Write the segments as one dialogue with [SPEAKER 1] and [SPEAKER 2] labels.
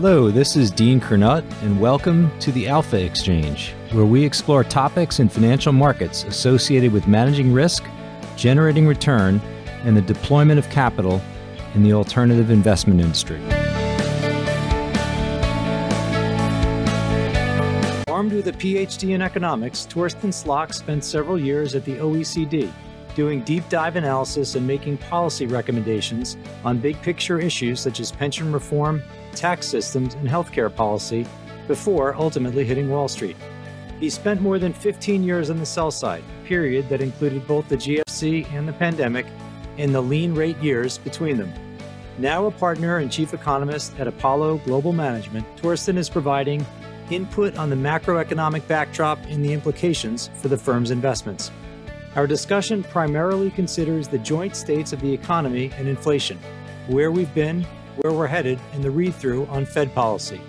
[SPEAKER 1] Hello, this is Dean Kernut, and welcome to the Alpha Exchange, where we explore topics in financial markets associated with managing risk, generating return, and the deployment of capital in the alternative investment industry. Armed with a PhD in economics, Torsten Slok spent several years at the OECD, doing deep dive analysis and making policy recommendations on big picture issues such as pension reform, tax systems, and healthcare policy before ultimately hitting Wall Street. He spent more than 15 years on the sell side, a period that included both the GFC and the pandemic and the lean rate years between them. Now a partner and chief economist at Apollo Global Management, Torsten is providing input on the macroeconomic backdrop and the implications for the firm's investments. Our discussion primarily considers the joint states of the economy and inflation, where we've been, where we're headed, and the read-through on Fed policy.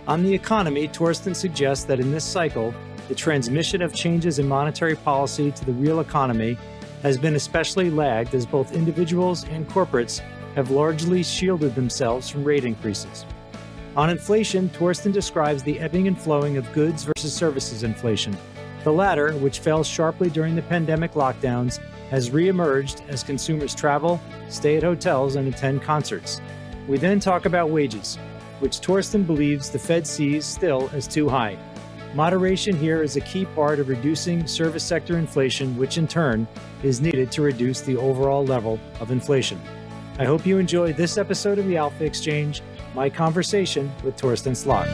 [SPEAKER 1] On the economy, Torsten suggests that in this cycle, the transmission of changes in monetary policy to the real economy has been especially lagged as both individuals and corporates have largely shielded themselves from rate increases. On inflation, Torsten describes the ebbing and flowing of goods versus services inflation. The latter, which fell sharply during the pandemic lockdowns, has re-emerged as consumers travel, stay at hotels, and attend concerts. We then talk about wages, which Torsten believes the Fed sees still as too high. Moderation here is a key part of reducing service sector inflation, which in turn is needed to reduce the overall level of inflation. I hope you enjoyed this episode of the Alpha Exchange, my conversation with Torsten Slok.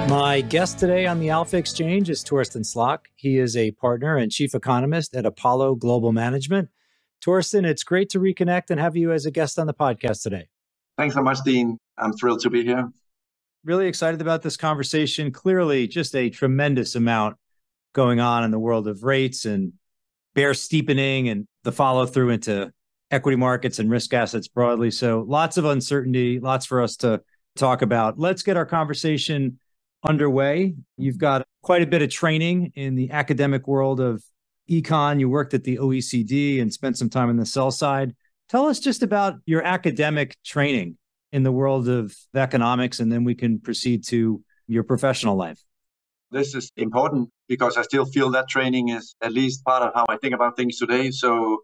[SPEAKER 1] My guest today on the Alpha Exchange is Torsten Slok. He is a partner and chief economist at Apollo Global Management. Torsten, it's great to reconnect and have you as a guest on the podcast today.
[SPEAKER 2] Thanks so much, Dean. I'm thrilled to be here.
[SPEAKER 1] Really excited about this conversation. Clearly, just a tremendous amount going on in the world of rates and bear steepening and the follow through into equity markets and risk assets broadly. So lots of uncertainty, lots for us to talk about. Let's get our conversation underway. You've got quite a bit of training in the academic world of econ. You worked at the OECD and spent some time on the sell side. Tell us just about your academic training in the world of economics, and then we can proceed to your professional life.
[SPEAKER 2] This is important because I still feel that training is at least part of how I think about things today. So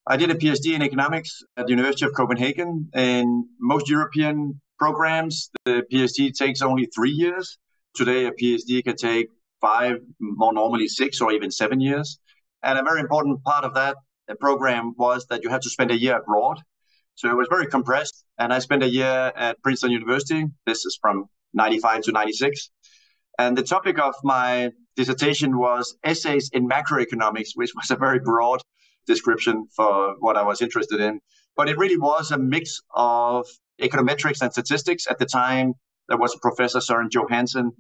[SPEAKER 2] I did a PhD in economics at the University of Copenhagen. In most European programs, the PhD takes only 3 years. Today, a PhD can take 5, more normally 6 or even 7 years. And a very important part of that program was that you had to spend a year abroad. So it was very compressed. And I spent a year at Princeton University. This is from 95 to 96. And the topic of my dissertation was essays in macroeconomics, which was a very broad description for what I was interested in. But it really was a mix of econometrics and statistics. At the time, there was a professor, Søren Johansen,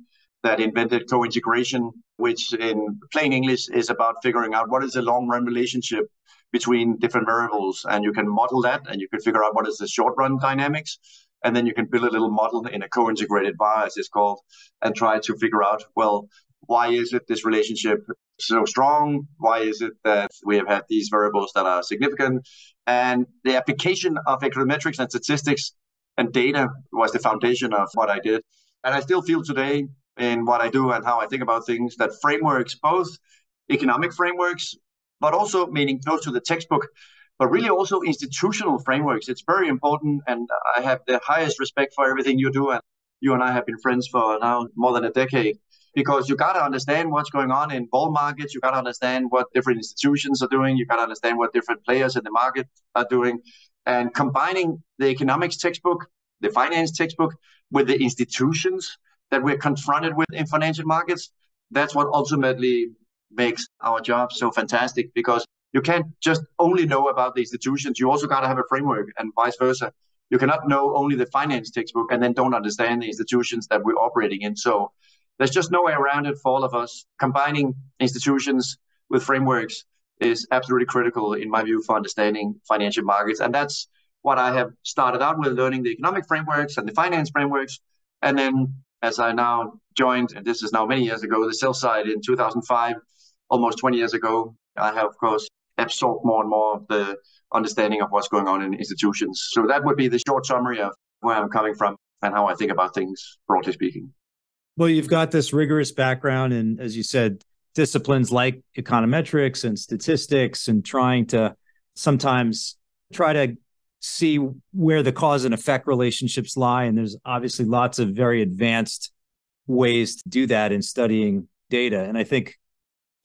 [SPEAKER 2] that invented co-integration, which in plain English is about figuring out what is the long-run relationship between different variables. And you can model that and you can figure out what is the short-run dynamics. And then you can build a little model in a co-integrated bar, as it's called, and try to figure out, well, why is it this relationship so strong? Why is it that we have had these variables that are significant? And the application of econometrics and statistics and data was the foundation of what I did. And I still feel today in what I do and how I think about things that frameworks, both economic frameworks, but also meaning close to the textbook, but really also institutional frameworks. It's very important. And I have the highest respect for everything you do. And you and I have been friends for now more than a decade, because you got to understand what's going on in bull markets. You got to understand what different institutions are doing. You got to understand what different players in the market are doing. And combining the economics textbook, the finance textbook, with the institutions that we're confronted with in financial markets, that's what ultimately makes our job so fantastic, because you can't just only know about the institutions. You also got to have a framework, and vice versa. You cannot know only the finance textbook and then don't understand the institutions that we're operating in. So there's just no way around it for all of us. Combining institutions with frameworks is absolutely critical, in my view, for understanding financial markets. And that's what I have started out with, learning the economic frameworks and the finance frameworks. And then as I now joined, and this is now many years ago, the sell side in 2005, almost 20 years ago, I have, of course, absorbed more and more of the understanding of what's going on in institutions. So that would be the short summary of where I'm coming from. and how I think about things, broadly speaking.
[SPEAKER 1] Well, you've got this rigorous background in, as you said, disciplines like econometrics and statistics, and trying to sometimes try to see where the cause and effect relationships lie. And there's obviously lots of very advanced ways to do that in studying data. And I think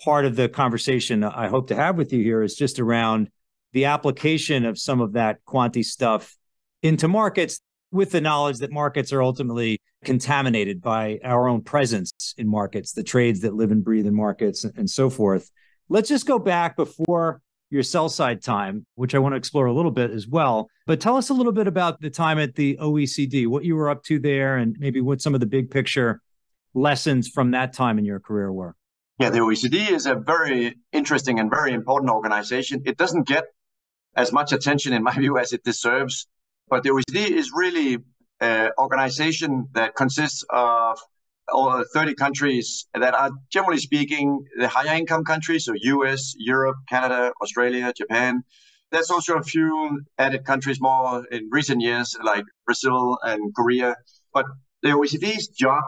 [SPEAKER 1] part of the conversation I hope to have with you here is just around the application of some of that quantity stuff into markets, with the knowledge that markets are ultimately contaminated by our own presence in markets, the trades that live and breathe in markets, and so forth. Let's just go back before your sell side time, which I want to explore a little bit as well. But tell us a little bit about the time at the OECD, what you were up to there, and maybe what some of the big picture lessons from that time in your career were.
[SPEAKER 2] Yeah, the OECD is a very interesting and very important organization. It doesn't get as much attention, in my view, as it deserves. But the OECD is really an organization that consists of over 30 countries that are, generally speaking, the higher income countries, so US, Europe, Canada, Australia, Japan. There's also a few added countries more in recent years, like Brazil and Korea. But the OECD's job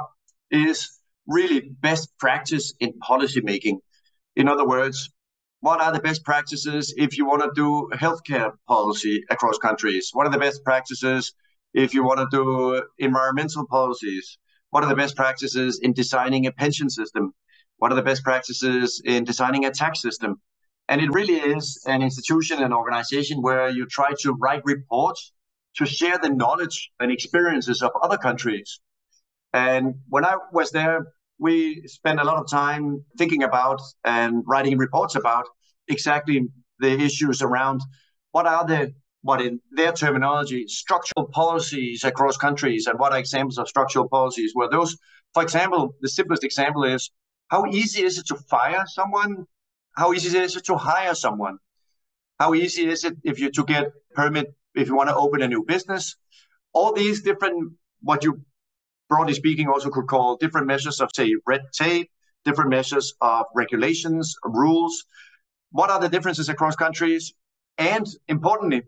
[SPEAKER 2] is really best practice in policy making. In other words, what are the best practices if you want to do healthcare policy across countries? What are the best practices if you want to do environmental policies? What are the best practices in designing a pension system? What are the best practices in designing a tax system? And it really is an institution, an organization where you try to write reports to share the knowledge and experiences of other countries. And when I was there, we spent a lot of time thinking about and writing reports about exactly the issues around what in their terminology, structural policies across countries, and what are examples of structural policies. Where those, for example, the simplest example is, how easy is it to fire someone? How easy is it to hire someone? How easy is it to get a permit if you want to open a new business? All these different, what you broadly speaking also could call different measures of, say, red tape, different measures of regulations, rules. What are the differences across countries? And importantly,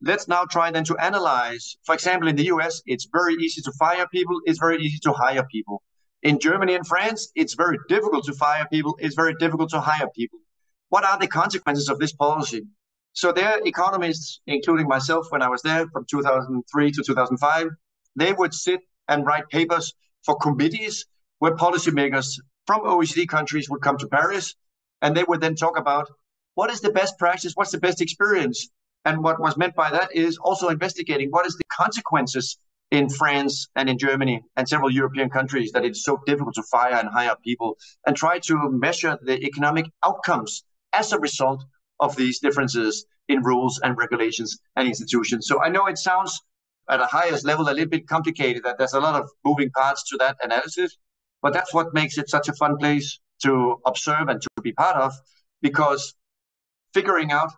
[SPEAKER 2] let's now try then to analyze. For example, in the US, it's very easy to fire people. It's very easy to hire people. In Germany and France, it's very difficult to fire people. It's very difficult to hire people. What are the consequences of this policy? So their economists, including myself when I was there from 2003 to 2005, they would sit and write papers for committees where policymakers from OECD countries would come to Paris, and they would then talk about what is the best practice, what's the best experience. And what was meant by that is also investigating what is the consequences in France and in Germany and several European countries that it's so difficult to fire and hire people, and try to measure the economic outcomes as a result of these differences in rules and regulations and institutions. So I know it sounds at a highest level a little bit complicated, that there's a lot of moving parts to that analysis, but that's what makes it such a fun place to observe and to be part of, because figuring out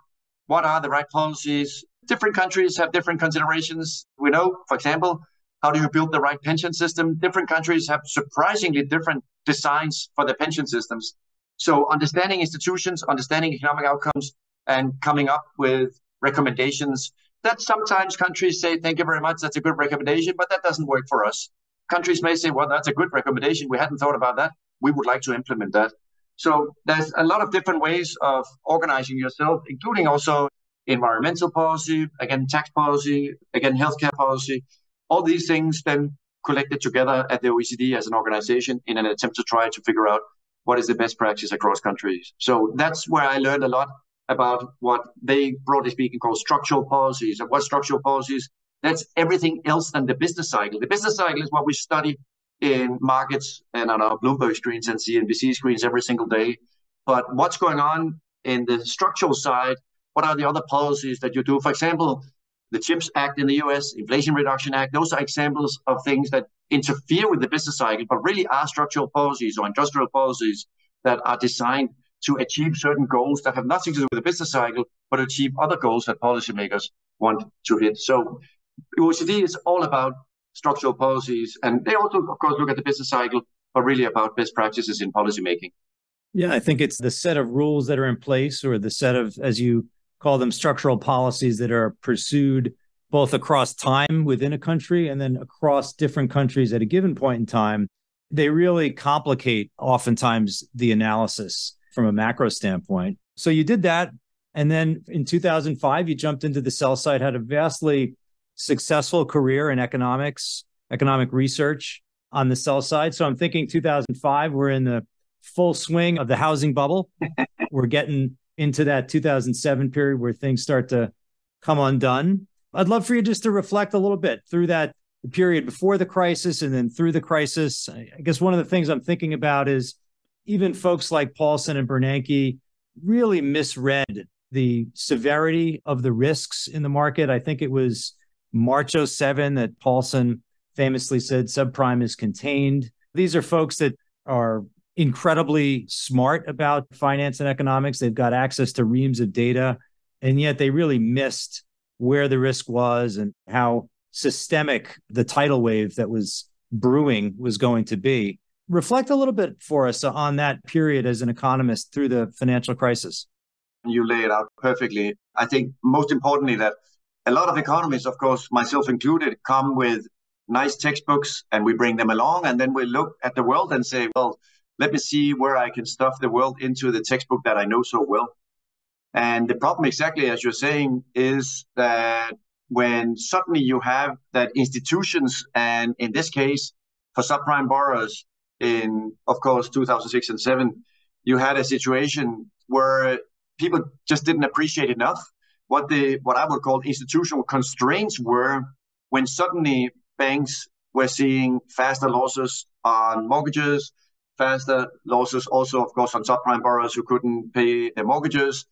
[SPEAKER 2] what are the right policies, different countries have different considerations. We know, for example, how do you build the right pension system? Different countries have surprisingly different designs for their pension systems. So understanding institutions, understanding economic outcomes, and coming up with recommendations that sometimes countries say, thank you very much, that's a good recommendation, but that doesn't work for us. Countries may say, well, that's a good recommendation. We hadn't thought about that. We would like to implement that. So there's a lot of different ways of organizing yourself, including also environmental policy, again, tax policy, again, healthcare policy. All these things then collected together at the OECD as an organization in an attempt to try to figure out what is the best practice across countries. So that's where I learned a lot about what they, broadly speaking, call structural policies. And what structural policies? That's everything else than the business cycle. The business cycle is what we study in markets and on our Bloomberg screens and CNBC screens every single day. But what's going on in the structural side? What are the other policies that you do? For example, the CHIPS Act in the US, Inflation Reduction Act, those are examples of things that interfere with the business cycle, but really are structural policies or industrial policies that are designed to achieve certain goals that have nothing to do with the business cycle, but achieve other goals that policymakers want to hit. So OECD is all about structural policies, and they also, of course, look at the business cycle, but really about best practices in policymaking.
[SPEAKER 1] Yeah, I think it's the set of rules that are in place, or the set of, as you call them, structural policies that are pursued both across time within a country and then across different countries at a given point in time, they really complicate oftentimes the analysis from a macro standpoint. So you did that. And then in 2005, you jumped into the sell side, had a vastly successful career in economics, economic research on the sell side. So I'm thinking 2005, we're in the full swing of the housing bubble. We're getting into that 2007 period where things start to come undone. I'd love for you just to reflect a little bit through that period before the crisis and then through the crisis. I guess one of the things I'm thinking about is even folks like Paulson and Bernanke really misread the severity of the risks in the market. I think it was March 07 that Paulson famously said subprime is contained. These are folks that are incredibly smart about finance and economics. They've got access to reams of data, and yet they really missed where the risk was and how systemic the tidal wave that was brewing was going to be. Reflect a little bit for us on that period as an economist through the financial crisis.
[SPEAKER 2] You lay it out perfectly. I think most importantly that a lot of economists, of course, myself included, come with nice textbooks and we bring them along and then we look at the world and say, well, let me see where I can stuff the world into the textbook that I know so well. And the problem, exactly as you're saying, is that when suddenly you have that institutions, and in this case, for subprime borrowers in, of course, 2006 and 7, you had a situation where people just didn't appreciate enough what I would call institutional constraints were when suddenly banks were seeing faster losses on mortgages, faster losses also, of course, on subprime borrowers who couldn't pay their mortgages.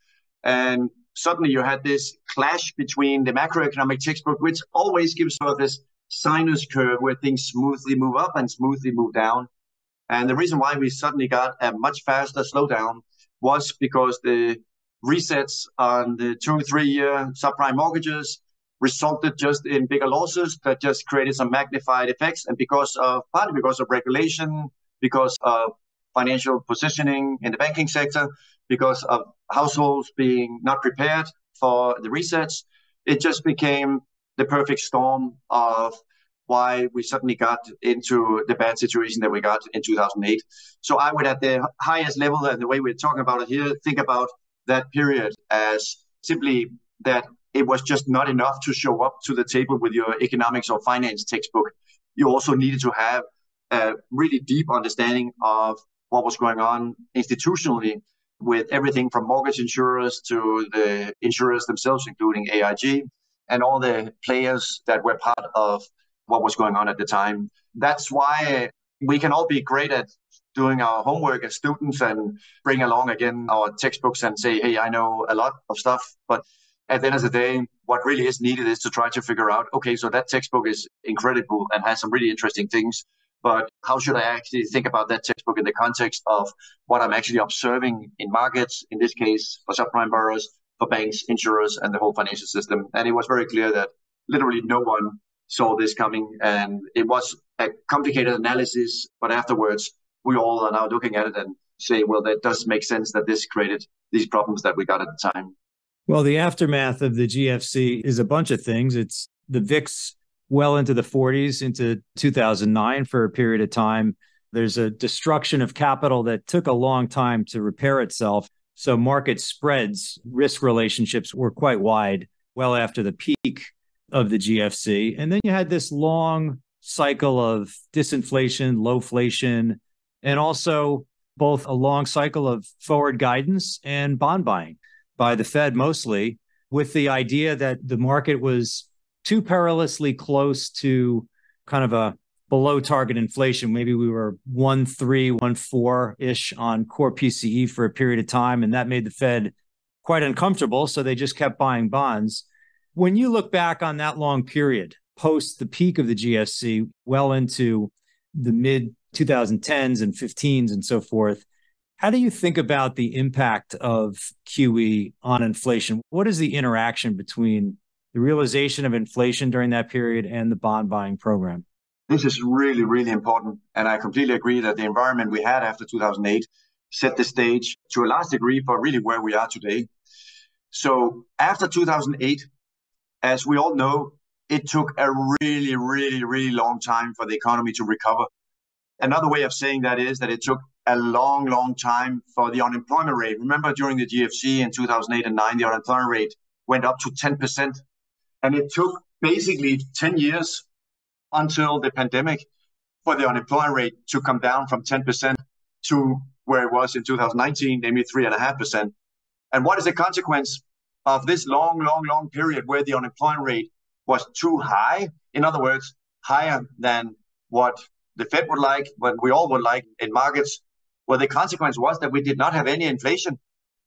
[SPEAKER 2] And suddenly you had this clash between the macroeconomic textbook, which always gives sort of this sinus curve where things smoothly move up and smoothly move down. And the reason why we suddenly got a much faster slowdown was because the resets on the 2-3 year subprime mortgages resulted just in bigger losses that just created some magnified effects. And partly because of regulation, because of financial positioning in the banking sector, because of households being not prepared for the resets, it just became the perfect storm of why we suddenly got into the bad situation that we got in 2008. So I would, at the highest level and the way we're talking about it here, think about that period as simply that it was just not enough to show up to the table with your economics or finance textbook. You also needed to have a really deep understanding of what was going on institutionally with everything from mortgage insurers to the insurers themselves, including AIG, and all the players that were part of what was going on at the time. That's why we can all be great at doing our homework as students and bring along again our textbooks and say, hey, I know a lot of stuff. But at the end of the day, what really is needed is to try to figure out, okay, so that textbook is incredible and has some really interesting things. But how should I actually think about that textbook in the context of what I'm actually observing in markets, in this case, for subprime borrowers, for banks, insurers, and the whole financial system? And it was very clear that literally no one saw this coming. And it was a complicated analysis. But afterwards, we all are now looking at it and say, well, that does make sense that this created these problems that we got at the time.
[SPEAKER 1] Well, the aftermath of the GFC is a bunch of things. It's the VIX well into the 40s, into 2009 for a period of time. There's a destruction of capital that took a long time to repair itself. So market spreads, risk relationships were quite wide well after the peak of the GFC. And then you had this long cycle of disinflation, lowflation, and also both a long cycle of forward guidance and bond buying by the Fed mostly, with the idea that the market was too perilously close to kind of a below target inflation. Maybe we were 1.3, 1.4-ish on core PCE for a period of time, and that made the Fed quite uncomfortable, so they just kept buying bonds. When you look back on that long period, post the peak of the GFC, well into the mid-2010s and 15s and so forth, how do you think about the impact of QE on inflation? What is the interaction between the realization of inflation during that period and the bond buying program?
[SPEAKER 2] This is really, really important. And I completely agree that the environment we had after 2008 set the stage to a large degree for really where we are today. So after 2008, as we all know, it took a really, really, really long time for the economy to recover. Another way of saying that is that it took a long, long time for the unemployment rate. Remember, during the GFC in 2008 and 9, the unemployment rate went up to 10%. And it took basically 10 years until the pandemic for the unemployment rate to come down from 10% to where it was in 2019, namely 3.5%. And what is the consequence of this long, long, long period where the unemployment rate was too high? In other words, higher than what the Fed would like, what we all would like in markets. Well, the consequence was that we did not have any inflation.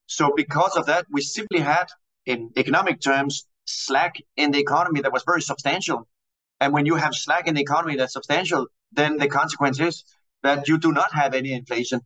[SPEAKER 2] So because of that, we simply had, in economic terms, slack in the economy that was very substantial. And when you have slack in the economy that's substantial, then the consequence is that you do not have any inflation.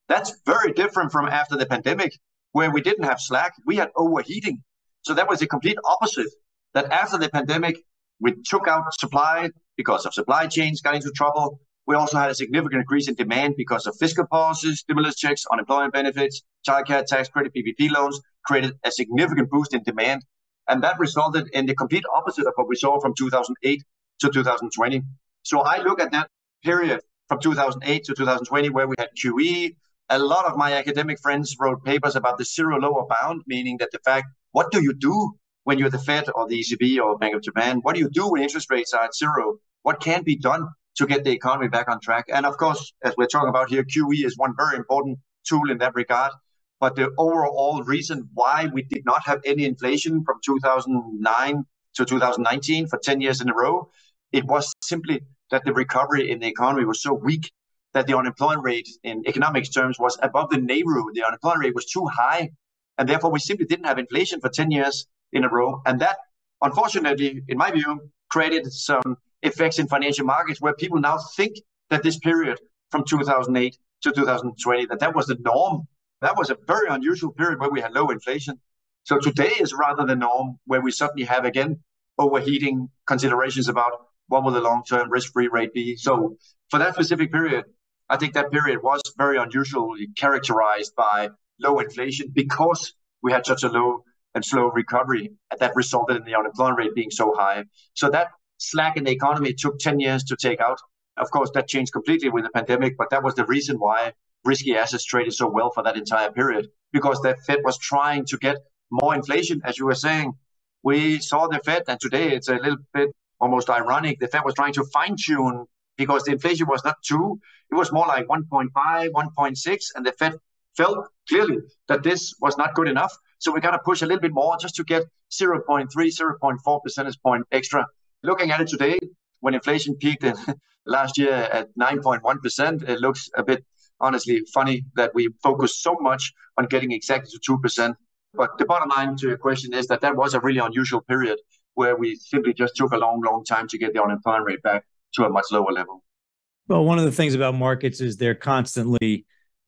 [SPEAKER 2] That's very different from after the pandemic, where we didn't have slack, we had overheating. So that was the complete opposite, that after the pandemic, we took out supply because of supply chains got into trouble. We also had a significant increase in demand because of fiscal policies, stimulus checks, unemployment benefits, childcare tax credit, PPP loans, created a significant boost in demand. And that resulted in the complete opposite of what we saw from 2008 to 2020. So I look at that period from 2008 to 2020 where we had QE. A lot of my academic friends wrote papers about the zero lower bound, meaning that the fact, what do you do when you're the Fed or the ECB or Bank of Japan? What do you do when interest rates are at zero? What can be done to get the economy back on track? And of course, as we're talking about here, QE is one very important tool in that regard. But the overall reason why we did not have any inflation from 2009 to 2019 for 10 years in a row, it was simply that the recovery in the economy was so weak that the unemployment rate in economics terms was above the neighborhood. The unemployment rate was too high. And therefore, we simply didn't have inflation for 10 years in a row. And that, unfortunately, in my view, created some effects in financial markets where people now think that this period from 2008 to 2020, that was the norm. That was a very unusual period where we had low inflation. So today is rather the norm, where we suddenly have, again, overheating considerations about what will the long-term risk-free rate be. So for that specific period, I think that period was very unusually characterized by low inflation because we had such a low and slow recovery that resulted in the unemployment rate being so high. So that slack in the economy took 10 years to take out. Of course, that changed completely with the pandemic, but that was the reason why risky assets traded so well for that entire period, because the Fed was trying to get more inflation. As you were saying, we saw the Fed, and today it's a little bit almost ironic, the Fed was trying to fine-tune because the inflation was not 2, it was more like 1.5, 1.6, and the Fed felt clearly that this was not good enough. So we got to push a little bit more just to get 0.3, 0.4 percentage point extra. Looking at it today, when inflation peaked in last year at 9.1%, it looks a bit, honestly, funny that we focus so much on getting exactly to 2%. But the bottom line to your question is that was a really unusual period where we simply just took a long, long time to get the unemployment rate back to a much lower level.
[SPEAKER 1] Well, one of the things about markets is they're constantly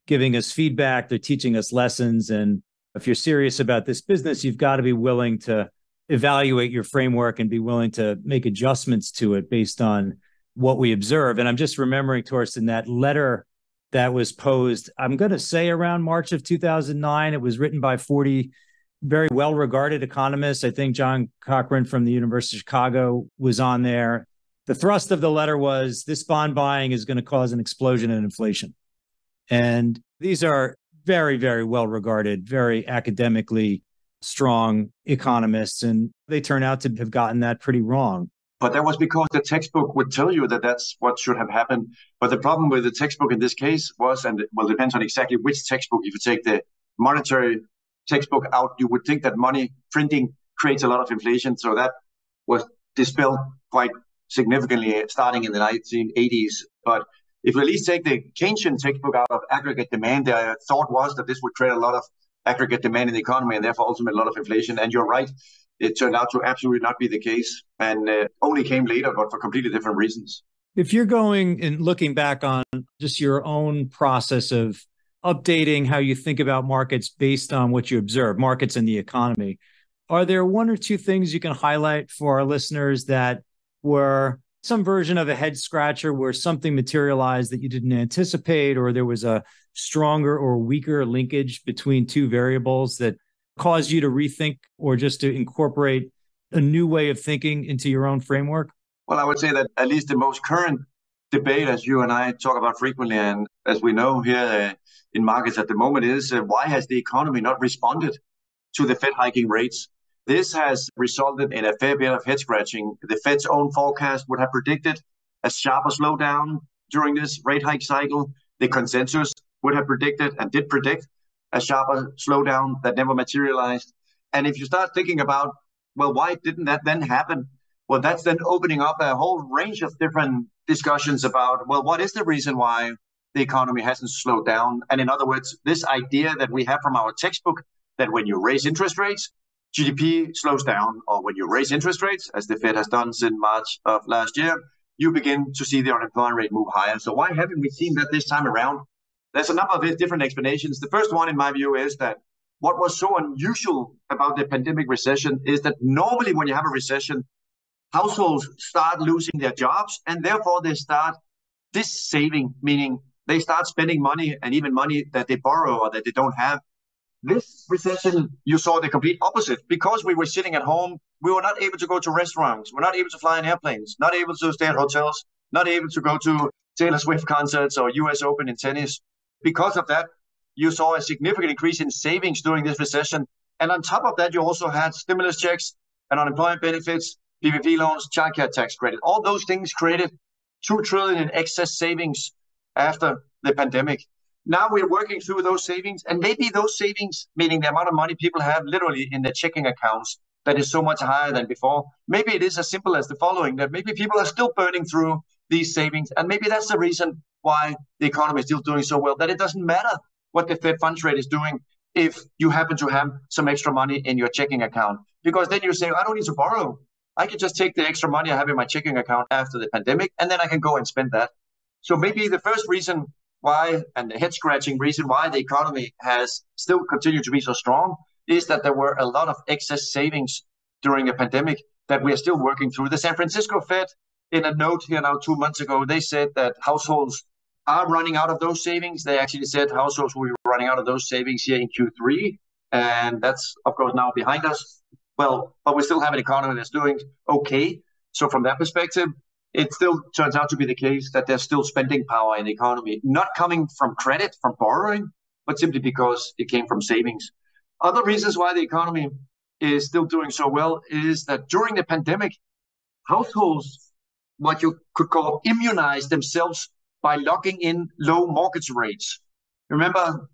[SPEAKER 1] giving us feedback. They're teaching us lessons. And if you're serious about this business, you've got to be willing to evaluate your framework and be willing to make adjustments to it based on what we observe. And I'm just remembering, Torsten, that letter that was posed, I'm going to say around March of 2009. It was written by 40 very well-regarded economists. I think John Cochran from the University of Chicago was on there. The thrust of the letter was this bond buying is going to cause an explosion in inflation. And these are very, very well-regarded, very academically strong economists, and they turn out to have gotten that pretty wrong.
[SPEAKER 2] But that was because the textbook would tell you that that's what should have happened. But the problem with the textbook in this case was, and well, it depends on exactly which textbook. If you take the monetary textbook out, you would think that money printing creates a lot of inflation. So that was dispelled quite significantly starting in the 1980s. But if we at least take the Keynesian textbook out of aggregate demand, the thought was that this would create a lot of aggregate demand in the economy and therefore ultimately a lot of inflation. And you're right, it turned out to absolutely not be the case, and only came later, but for completely different reasons.
[SPEAKER 1] If you're going and looking back on just your own process of updating how you think about markets based on what you observe, markets and the economy, are there one or two things you can highlight for our listeners that were some version of a head scratcher where something materialized that you didn't anticipate, or there was a stronger or weaker linkage between two variables that caused you to rethink or just to incorporate a new way of thinking into your own framework?
[SPEAKER 2] Well, I would say that at least the most current debate, as you and I talk about frequently, and as we know here in markets at the moment, is why has the economy not responded to the Fed hiking rates? This has resulted in a fair bit of head scratching. The Fed's own forecast would have predicted a sharper slowdown during this rate hike cycle. The consensus would have predicted and did predict a sharper slowdown that never materialized. And if you start thinking about, well, why didn't that then happen? Well, that's then opening up a whole range of different discussions about, well, what is the reason why the economy hasn't slowed down? And in other words, this idea that we have from our textbook that when you raise interest rates, GDP slows down, or when you raise interest rates, as the Fed has done since March of last year, you begin to see the unemployment rate move higher. So why haven't we seen that this time around? There's a number of different explanations. The first one, in my view, is that what was so unusual about the pandemic recession is that normally when you have a recession, households start losing their jobs, and therefore they start dissaving, meaning they start spending money, and even money that they borrow or that they don't have. This recession, you saw the complete opposite. Because we were sitting at home, we were not able to go to restaurants, we're not able to fly in airplanes, not able to stay at hotels, not able to go to Taylor Swift concerts or US Open in tennis. Because of that, you saw a significant increase in savings during this recession. And on top of that, you also had stimulus checks and unemployment benefits, PPP loans, childcare tax credit. All those things created $2 trillion in excess savings after the pandemic. Now we're working through those savings, and maybe those savings, meaning the amount of money people have literally in their checking accounts, that is so much higher than before. Maybe it is as simple as the following, that maybe people are still burning through these savings. And maybe that's the reason why the economy is still doing so well, that it doesn't matter what the Fed funds rate is doing if you happen to have some extra money in your checking account. Because then you say, I don't need to borrow. I can just take the extra money I have in my checking account after the pandemic, and then I can go and spend that. So maybe the first reason why, and the head-scratching reason why the economy has still continued to be so strong, is that there were a lot of excess savings during the pandemic that we are still working through. The San Francisco Fed, in a note here now 2 months ago, they said that households are running out of those savings. They actually said households will be running out of those savings here in Q3. And that's, of course, now behind us. Well, but we still have an economy that's doing okay. So from that perspective, it still turns out to be the case that there's still spending power in the economy, not coming from credit, from borrowing, but simply because it came from savings. Other reasons why the economy is still doing so well is that during the pandemic, households, what you could call, immunized themselves by locking in low mortgage rates. Remember,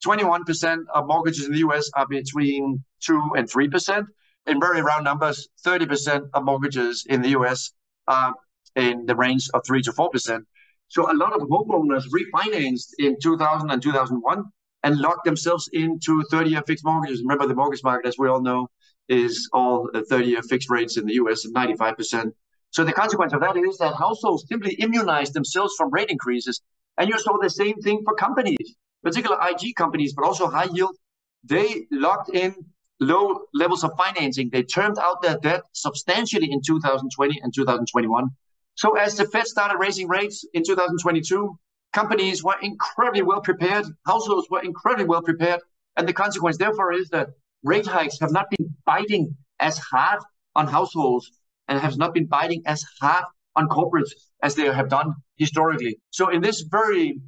[SPEAKER 2] 21% of mortgages in the US are between 2 and 3%. In very round numbers, 30% of mortgages in the US are in the range of 3 to 4%. So a lot of homeowners refinanced in 2000 and 2001 and locked themselves into 30-year fixed mortgages. Remember, the mortgage market, as we all know, is all 30-year fixed rates in the US at 95%. So the consequence of that is that households simply immunized themselves from rate increases. And you saw the same thing for companies, particularly IG companies, but also high yield. They locked in low levels of financing. They termed out their debt substantially in 2020 and 2021. So as the Fed started raising rates in 2022, companies were incredibly well prepared. Households were incredibly well prepared. And the consequence, therefore, is that rate hikes have not been biting as hard on households and have not been biting as hard on corporates as they have done historically. So in this very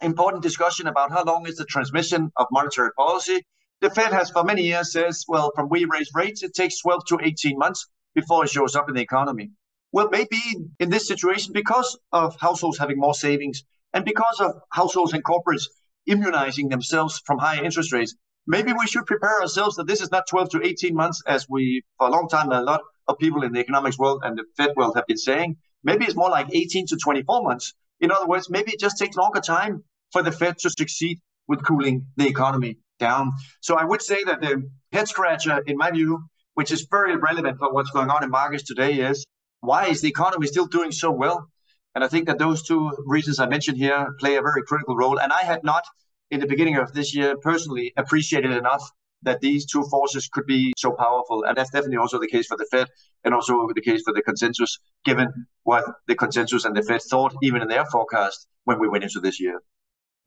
[SPEAKER 2] important discussion about how long is the transmission of monetary policy, the Fed has for many years says, well, from we raise rates, it takes 12 to 18 months before it shows up in the economy. Well, maybe in this situation, because of households having more savings and because of households and corporates immunizing themselves from higher interest rates, maybe we should prepare ourselves that this is not 12 to 18 months, as we, for a long time, a lot of people in the economics world and the Fed world have been saying. Maybe it's more like 18 to 24 months. In other words, maybe it just takes longer time for the Fed to succeed with cooling the economy down. So I would say that the head scratcher, in my view, which is very relevant for what's going on in markets today, is why is the economy still doing so well? And I think that those two reasons I mentioned here play a very critical role. And I had not, in the beginning of this year, personally appreciated enough that these two forces could be so powerful. And that's definitely also the case for the Fed and also the case for the consensus, given what the consensus and the Fed thought, even in their forecast, when we went into this year.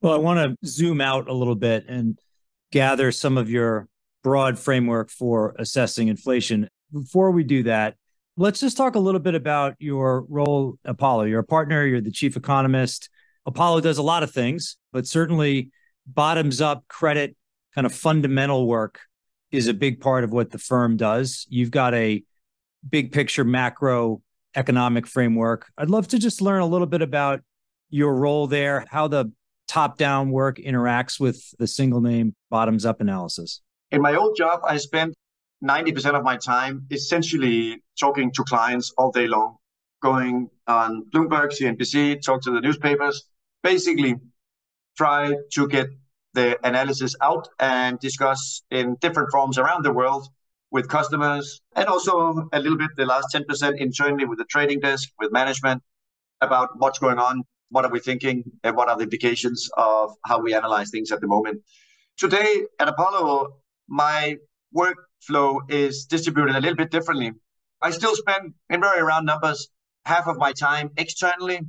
[SPEAKER 1] Well, I want to zoom out a little bit and gather some of your broad framework for assessing inflation. before we do that, let's just talk a little bit about your role at Apollo. You're a partner, you're the chief economist. Apollo does a lot of things, but certainly bottoms up credit kind of fundamental work is a big part of what the firm does. You've got a big picture macroeconomic framework. I'd love to just learn a little bit about your role there, how the top-down work interacts with the single name bottoms-up analysis.
[SPEAKER 2] In my old job, I spent 90% of my time essentially talking to clients all day long, going on Bloomberg, CNBC, talk to the newspapers, basically try to get the analysis out and discuss in different forums around the world with customers, and also a little bit the last 10% internally with the trading desk, with management, about what's going on, what are we thinking, and what are the implications of how we analyze things at the moment. Today at Apollo, my workflow is distributed a little bit differently. I still spend, in very round numbers, half of my time externally,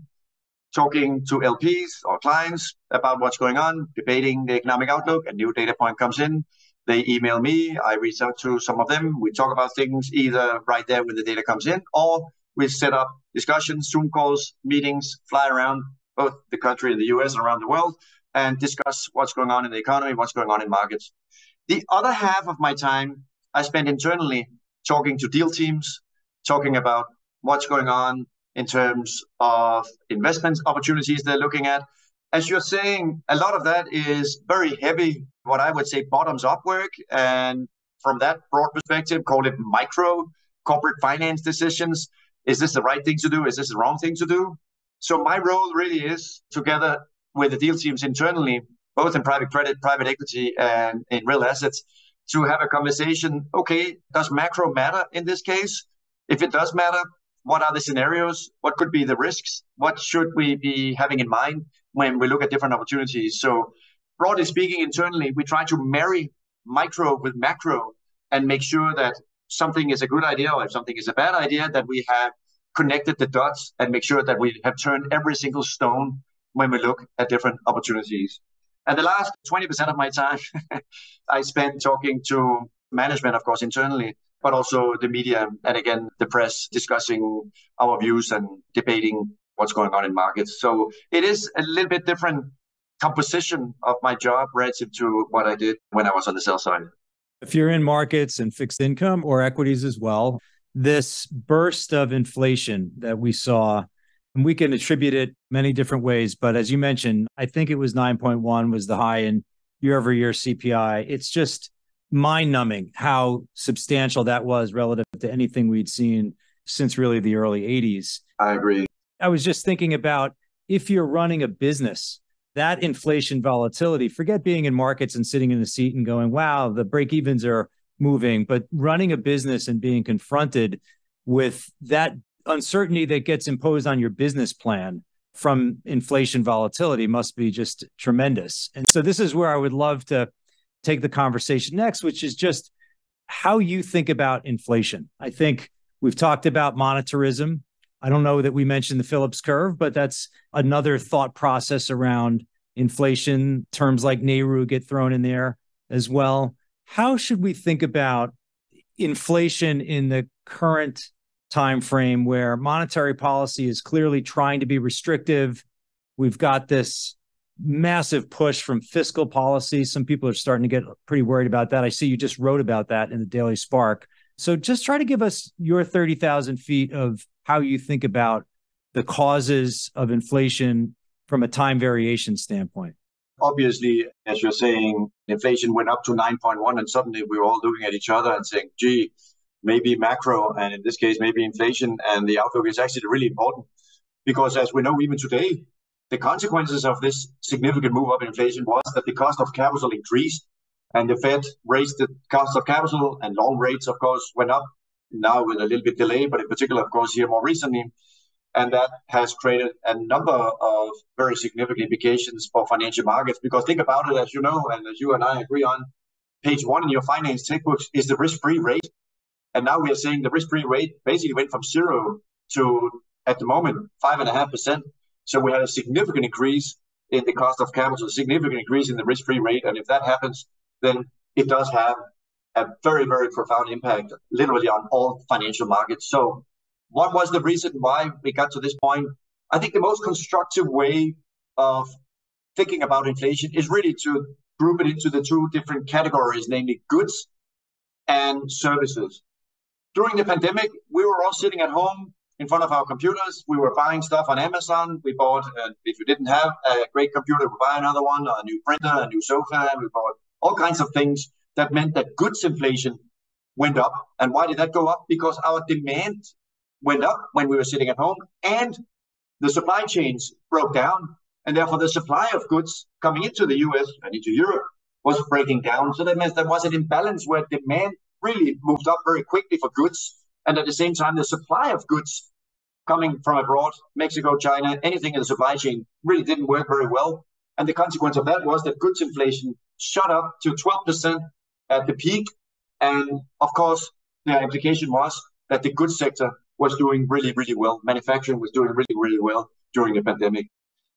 [SPEAKER 2] talking to LPs or clients about what's going on, debating the economic outlook. A new data point comes in, they email me, I reach out to some of them, we talk about things either right there when the data comes in, or we set up discussions, Zoom calls, meetings, fly around both the country and the US and around the world, and discuss what's going on in the economy, what's going on in markets. The other half of my time I spend internally talking to deal teams, talking about what's going on in terms of investment opportunities they're looking at. As you're saying, a lot of that is very heavy, what I would say bottoms up work. And from that broad perspective, call it micro corporate finance decisions. Is this the right thing to do? Is this the wrong thing to do? So my role really is, together with the deal teams internally, both in private credit, private equity, and in real assets, to have a conversation. Okay, does macro matter in this case? If it does matter, what are the scenarios? What could be the risks? What should we be having in mind when we look at different opportunities? So broadly speaking, internally, we try to marry micro with macro and make sure that something is a good idea or if something is a bad idea, that we have connected the dots and make sure that we have turned every single stone when we look at different opportunities. And the last 20% of my time, I spend talking to management, of course, internally, but also the media and again, the press, discussing our views and debating what's going on in markets. So it is a little bit different composition of my job relative to what I did when I was on the sell side.
[SPEAKER 1] If you're in markets and fixed income or equities as well, this burst of inflation that we saw, and we can attribute it many different ways, but as you mentioned, I think it was 9.1 was the high in year-over-year CPI. It's just mind-numbing how substantial that was relative to anything we'd seen since really the early 80s.
[SPEAKER 2] I agree.
[SPEAKER 1] I was just thinking about if you're running a business, that inflation volatility, forget being in markets and sitting in the seat and going, wow, the break-evens are moving, but running a business and being confronted with that uncertainty that gets imposed on your business plan from inflation volatility must be just tremendous. And so this is where I would love to take the conversation next, which is just how you think about inflation. I think we've talked about monetarism. I don't know that we mentioned the Phillips curve, but that's another thought process around inflation. Terms like NAIRU get thrown in there as well. How should we think about inflation in the current time frame where monetary policy is clearly trying to be restrictive? We've got this massive push from fiscal policy. Some people are starting to get pretty worried about that. I see you just wrote about that in the Daily Spark. So just try to give us your 30,000 feet of how you think about the causes of inflation from a time variation standpoint.
[SPEAKER 2] Obviously, as you're saying, inflation went up to 9.1 and suddenly we were all looking at each other and saying, gee, maybe macro, and in this case, maybe inflation. And the outlook is actually really important because as we know, even today, the consequences of this significant move up in inflation was that the cost of capital increased and the Fed raised the cost of capital and loan rates, of course, went up now with a little bit delay, but in particular, of course, here more recently. And that has created a number of very significant implications for financial markets. Because think about it, as you know, and as you and I agree on, page 1 in your finance textbooks is the risk-free rate. And now we are saying the risk-free rate basically went from 0 to, at the moment, 5.5%. So we had a significant increase in the cost of capital, a significant increase in the risk-free rate. And if that happens, then it does have a very, very profound impact, literally on all financial markets. So what was the reason why we got to this point? I think the most constructive way of thinking about inflation is really to group it into the two different categories, namely goods and services. During the pandemic, we were all sitting at home in front of our computers. We were buying stuff on Amazon. We bought, if we didn't have a great computer, we buy another one, a new printer, a new sofa. We bought all kinds of things. That meant that goods inflation went up. And why did that go up? Because our demand went up when we were sitting at home, and the supply chains broke down. And therefore, the supply of goods coming into the US and into Europe was breaking down. So that meant there was an imbalance where demand really moved up very quickly for goods. And at the same time, the supply of goods coming from abroad, Mexico, China, anything in the supply chain really didn't work very well. And the consequence of that was that goods inflation shot up to 12% at the peak. And of course, the implication was that the goods sector was doing really, really well. Manufacturing was doing really, really well during the pandemic.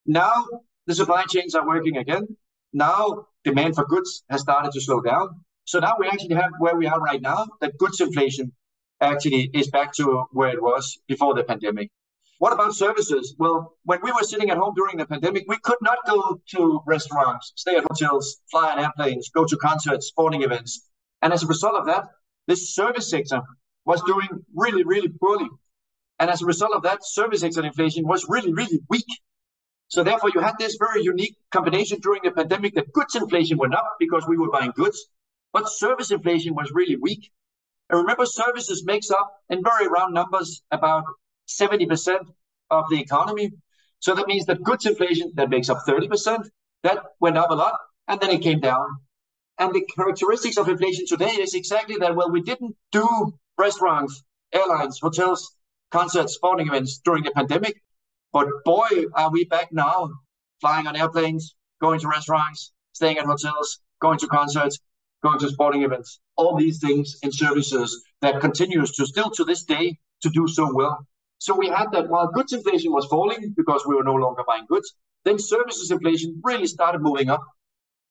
[SPEAKER 2] Now the supply chains are working again. Now demand for goods has started to slow down. So now we actually have where we are right now, that goods inflation actually is back to where it was before the pandemic. What about services? Well, when we were sitting at home during the pandemic, we could not go to restaurants, stay at hotels, fly on airplanes, go to concerts, sporting events. And as a result of that, this service sector was doing really, really poorly. And as a result of that, service sector inflation was really, really weak. So therefore, you had this very unique combination during the pandemic that goods inflation went up because we were buying goods, but service inflation was really weak. And remember, services makes up, in very round numbers, about 70% of the economy. So that means that goods inflation, that makes up 30%, that went up a lot, and then it came down. And the characteristics of inflation today is exactly that, well, we didn't do restaurants, airlines, hotels, concerts, sporting events during the pandemic. But boy, are we back now, flying on airplanes, going to restaurants, staying at hotels, going to concerts, going to sporting events, all these things in services that continues to still to this day to do so well. So we had that while goods inflation was falling because we were no longer buying goods, then services inflation really started moving up.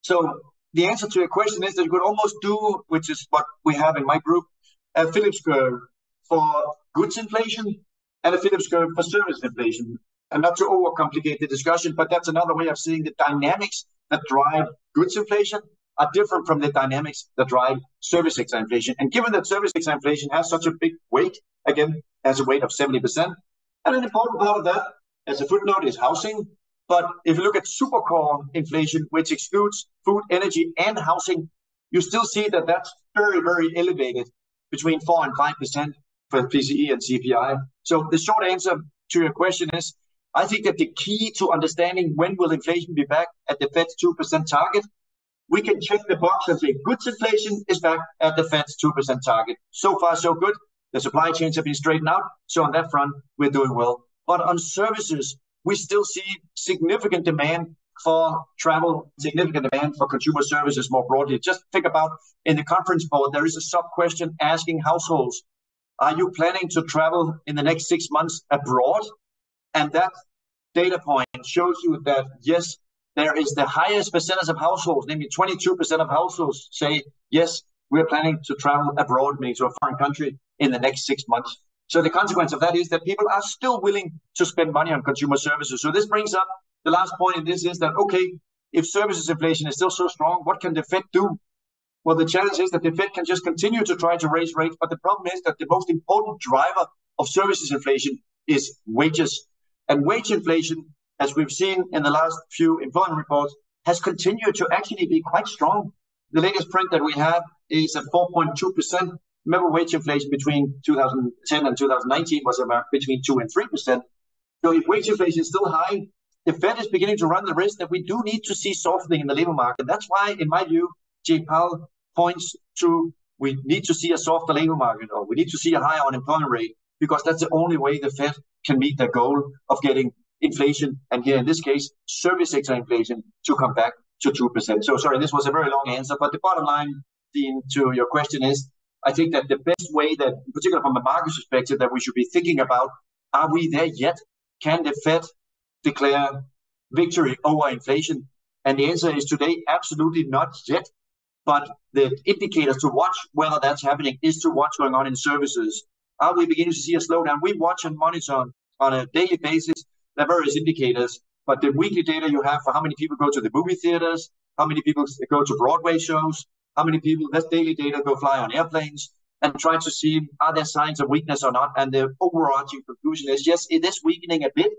[SPEAKER 2] So the answer to your question is that you could almost do, which is what we have in my group, a Phillips curve for goods inflation and a Phillips curve for service inflation. And not to overcomplicate the discussion, but that's another way of seeing the dynamics that drive goods inflation are different from the dynamics that drive service sector inflation. And given that service sector inflation has such a big weight, again, has a weight of 70%, and an important part of that, as a footnote, is housing. But if you look at supercore inflation, which excludes food, energy, and housing, you still see that that's very, very elevated, between 4 and 5% for PCE and CPI. So the short answer to your question is, I think that the key to understanding when will inflation be back at the Fed's 2% target, we can check the box and say goods inflation is back at the Fed's 2% target. So far, so good. The supply chains have been straightened out. So on that front, we're doing well. But on services, we still see significant demand for travel, significant demand for consumer services more broadly. Just think about in the conference board, there is a sub-question asking households, are you planning to travel in the next 6 months abroad? And that data point shows you that, yes, there is the highest percentage of households, namely 22% of households say, yes, we're planning to travel abroad, meaning to a foreign country, in the next 6 months. So the consequence of that is that people are still willing to spend money on consumer services. So this brings up the last point in this is that, okay, if services inflation is still so strong, what can the Fed do? Well, the challenge is that the Fed can just continue to try to raise rates. But the problem is that the most important driver of services inflation is wages. And wage inflation, as we've seen in the last few employment reports, has continued to actually be quite strong. The latest print that we have is at 4.2%. Remember, wage inflation between 2010 and 2019 was about between 2 and 3%. So if wage inflation is still high, the Fed is beginning to run the risk that we do need to see softening in the labor market. That's why, in my view, Jay Powell points to we need to see a softer labor market, or we need to see a higher unemployment rate, because that's the only way the Fed can meet their goal of getting inflation, and here in this case, service sector inflation, to come back to 2%. So sorry, this was a very long answer, but the bottom line, Dean, to your question is, I think that the best way that, in particular from a market perspective, that we should be thinking about, are we there yet? Can the Fed declare victory over inflation? And the answer is today, absolutely not yet. But the indicators to watch whether that's happening is to what's going on in services. Are we beginning to see a slowdown? We watch and monitor on a daily basis the various indicators, but the weekly data you have for how many people go to the movie theaters, how many people go to Broadway shows, how many people, that's daily data, go fly on airplanes, and try to see are there signs of weakness or not. And the overarching conclusion is, yes, it is weakening a bit,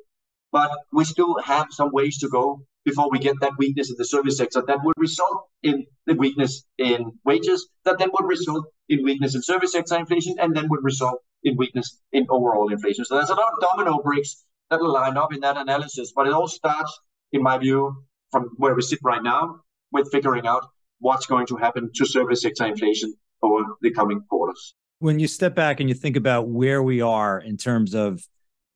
[SPEAKER 2] but we still have some ways to go before we get that weakness in the service sector that would result in the weakness in wages, that then would result in weakness in service sector inflation, and then would result in weakness in overall inflation. So there's a lot of domino bricks that will line up in that analysis, but it all starts, in my view, from where we sit right now, with figuring out what's going to happen to service sector inflation over the coming quarters.
[SPEAKER 1] When you step back and you think about where we are in terms of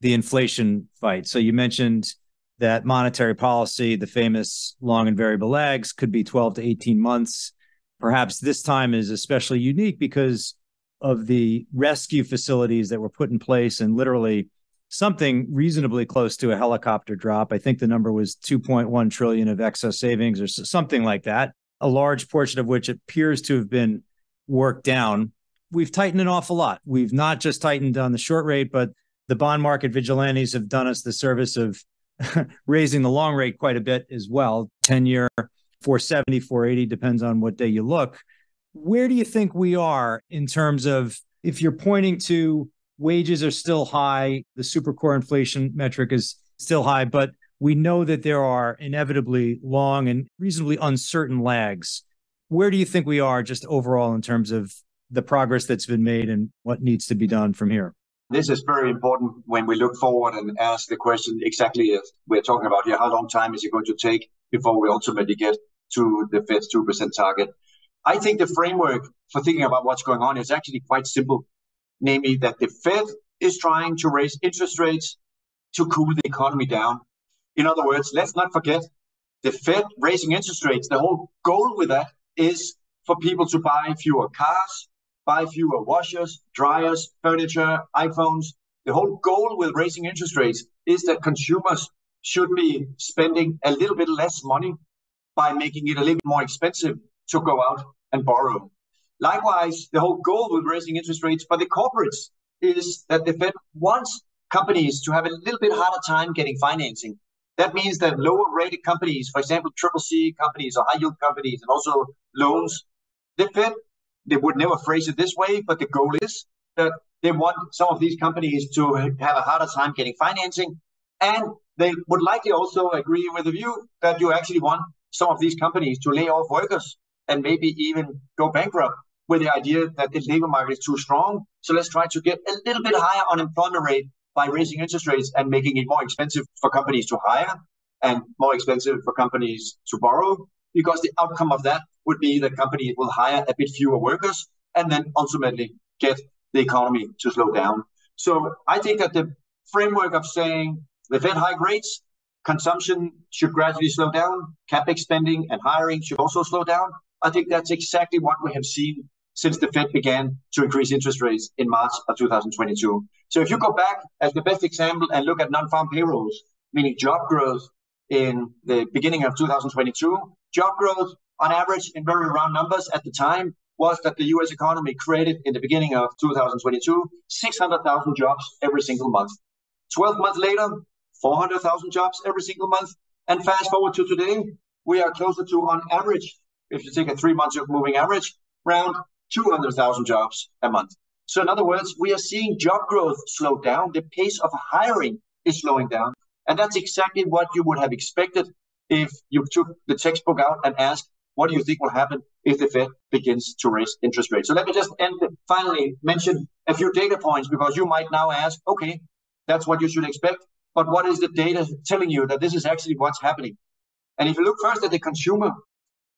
[SPEAKER 1] the inflation fight, so you mentioned that monetary policy, the famous long and variable lags, could be 12 to 18 months. Perhaps this time is especially unique because of the rescue facilities that were put in place and literally something reasonably close to a helicopter drop. I think the number was 2.1 trillion of excess savings or something like that, a large portion of which appears to have been worked down. We've tightened an awful lot. We've not just tightened on the short rate, but the bond market vigilantes have done us the service of raising the long rate quite a bit as well. 10-year, 470, 480, depends on what day you look. Where do you think we are in terms of, if you're pointing to wages are still high, the super core inflation metric is still high, but we know that there are inevitably long and reasonably uncertain lags. Where do you think we are just overall in terms of the progress that's been made and what needs to be done from here?
[SPEAKER 2] This is very important when we look forward and ask the question exactly as we're talking about here, how long time is it going to take before we ultimately get to the Fed's 2% target? I think the framework for thinking about what's going on is actually quite simple, namely that the Fed is trying to raise interest rates to cool the economy down. In other words, let's not forget the Fed raising interest rates. The whole goal with that is for people to buy fewer cars, buy fewer washers, dryers, furniture, iPhones. The whole goal with raising interest rates is that consumers should be spending a little bit less money by making it a little bit more expensive to go out and borrow. Likewise, the whole goal with raising interest rates for the corporates is that the Fed wants companies to have a little bit harder time getting financing. That means that lower rated companies, for example, CCC companies or high yield companies, and also loans, the Fed, they would never phrase it this way, but the goal is that they want some of these companies to have a harder time getting financing. And they would likely also agree with the view that you actually want some of these companies to lay off workers and maybe even go bankrupt, with the idea that the labor market is too strong. So let's try to get a little bit higher unemployment rate by raising interest rates and making it more expensive for companies to hire and more expensive for companies to borrow, because the outcome of that would be that companies will hire a bit fewer workers and then ultimately get the economy to slow down. So I think that the framework of saying the Fed hike rates, consumption should gradually slow down, capex spending and hiring should also slow down. I think that's exactly what we have seen since the Fed began to increase interest rates in March of 2022. So if you go back as the best example and look at non-farm payrolls, meaning job growth in the beginning of 2022, job growth on average in very round numbers at the time was that the US economy created in the beginning of 2022, 600,000 jobs every single month. 12 months later, 400,000 jobs every single month. And fast forward to today, we are closer to, on average, if you take a 3 months moving average, around 200,000 jobs a month. So in other words, we are seeing job growth slow down. The pace of hiring is slowing down. And that's exactly what you would have expected if you took the textbook out and asked, what do you think will happen if the Fed begins to raise interest rates? So let me just finally mention a few data points, because you might now ask, okay, that's what you should expect. But what is the data telling you that this is actually what's happening? And if you look first at the consumer,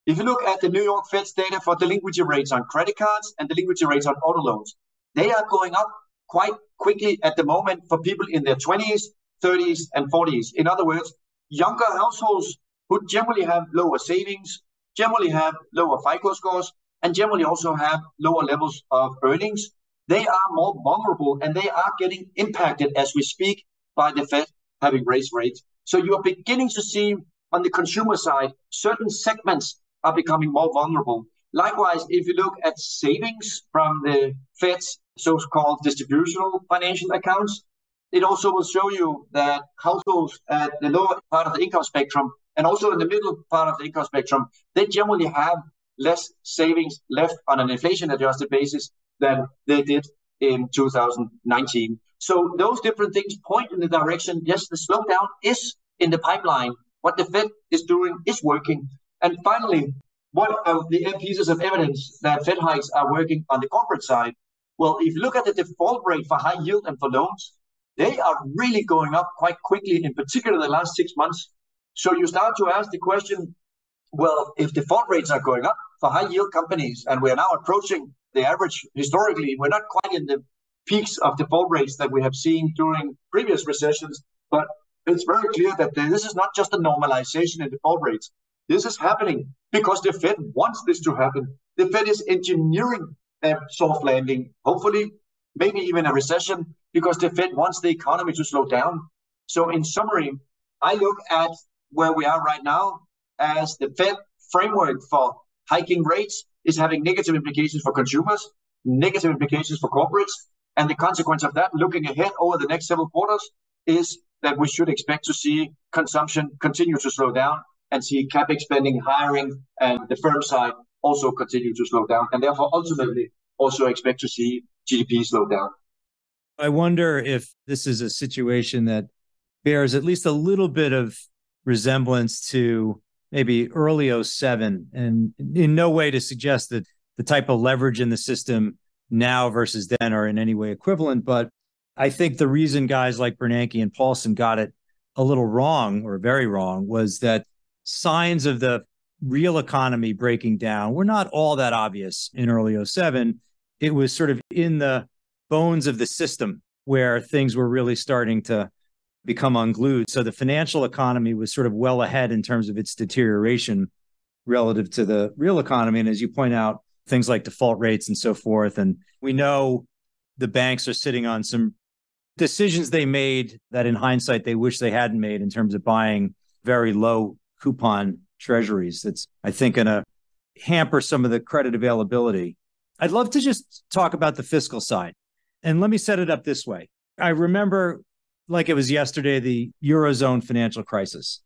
[SPEAKER 2] if you look at the New York Fed's data for delinquency rates on credit cards and delinquency rates on auto loans, they are going up quite quickly at the moment for people in their 20s, 30s, and 40s. In other words, younger households who generally have lower savings, generally have lower FICO scores, and generally also have lower levels of earnings, they are more vulnerable and they are getting impacted as we speak by the Fed having raised rates. So you are beginning to see on the consumer side, certain segments are becoming more vulnerable. Likewise, if you look at savings from the Fed's so-called distributional financial accounts, it also will show you that households at the lower part of the income spectrum and also in the middle part of the income spectrum, they generally have less savings left on an inflation-adjusted basis than they did in 2019. So those different things point in the direction, yes, the slowdown is in the pipeline. What the Fed is doing is working. And finally, what are the pieces of evidence that Fed hikes are working on the corporate side? Well, if you look at the default rate for high yield and for loans, they are really going up quite quickly, in particular the last 6 months. So you start to ask the question, well, if default rates are going up for high yield companies, and we are now approaching the average historically, we're not quite in the peaks of default rates that we have seen during previous recessions, but it's very clear that this is not just a normalization in default rates. This is happening because the Fed wants this to happen. The Fed is engineering a soft landing, hopefully, maybe even a recession, because the Fed wants the economy to slow down. So in summary, I look at where we are right now as the Fed framework for hiking rates is having negative implications for consumers, negative implications for corporates. And the consequence of that, looking ahead over the next several quarters, is that we should expect to see consumption continue to slow down and see CapEx spending, hiring, and the firm side also continue to slow down. And therefore, ultimately, also expect to see GDP slow down.
[SPEAKER 1] I wonder if this is a situation that bears at least a little bit of resemblance to maybe early 07, and in no way to suggest that the type of leverage in the system now versus then are in any way equivalent. But I think the reason guys like Bernanke and Paulson got it a little wrong, or very wrong, was that signs of the real economy breaking down were not all that obvious in early 07. It was sort of in the bones of the system where things were really starting to become unglued. So the financial economy was sort of well ahead in terms of its deterioration relative to the real economy. And as you point out, things like default rates and so forth. And we know the banks are sitting on some decisions they made that in hindsight they wish they hadn't made in terms of buying very low coupon treasuries. That's, I think, going to hamper some of the credit availability. I'd love to just talk about the fiscal side. And let me set it up this way. I remember, like it was yesterday, the Eurozone financial crisis.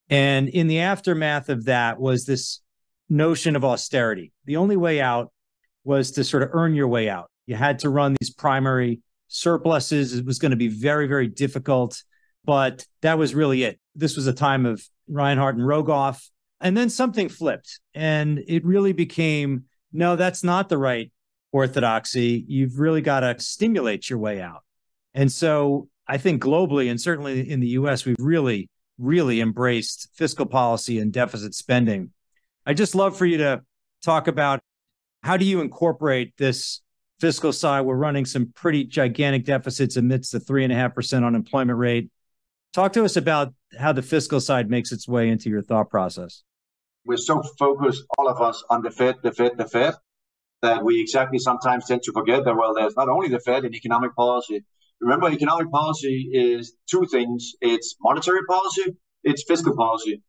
[SPEAKER 1] And in the aftermath of that was this notion of austerity. The only way out was to sort of earn your way out. You had to run these primary surpluses. It was going to be very, very difficult, but that was really it. This was a time of Reinhardt and Rogoff. And then something flipped, and it really became, no, that's not the right orthodoxy. You've really got to stimulate your way out. And so I think globally, and certainly in the US, we've really, really embraced fiscal policy and deficit spending. I'd just love for you to talk about, how do you incorporate this fiscal side? We're running some pretty gigantic deficits amidst the 3.5% unemployment rate. Talk to us about how the fiscal side makes its way into your thought process.
[SPEAKER 2] We're so focused, all of us, on the Fed, that we exactly sometimes tend to forget that, well, there's not only the Fed in economic policy. Remember, economic policy is two things. It's monetary policy, it's fiscal policy.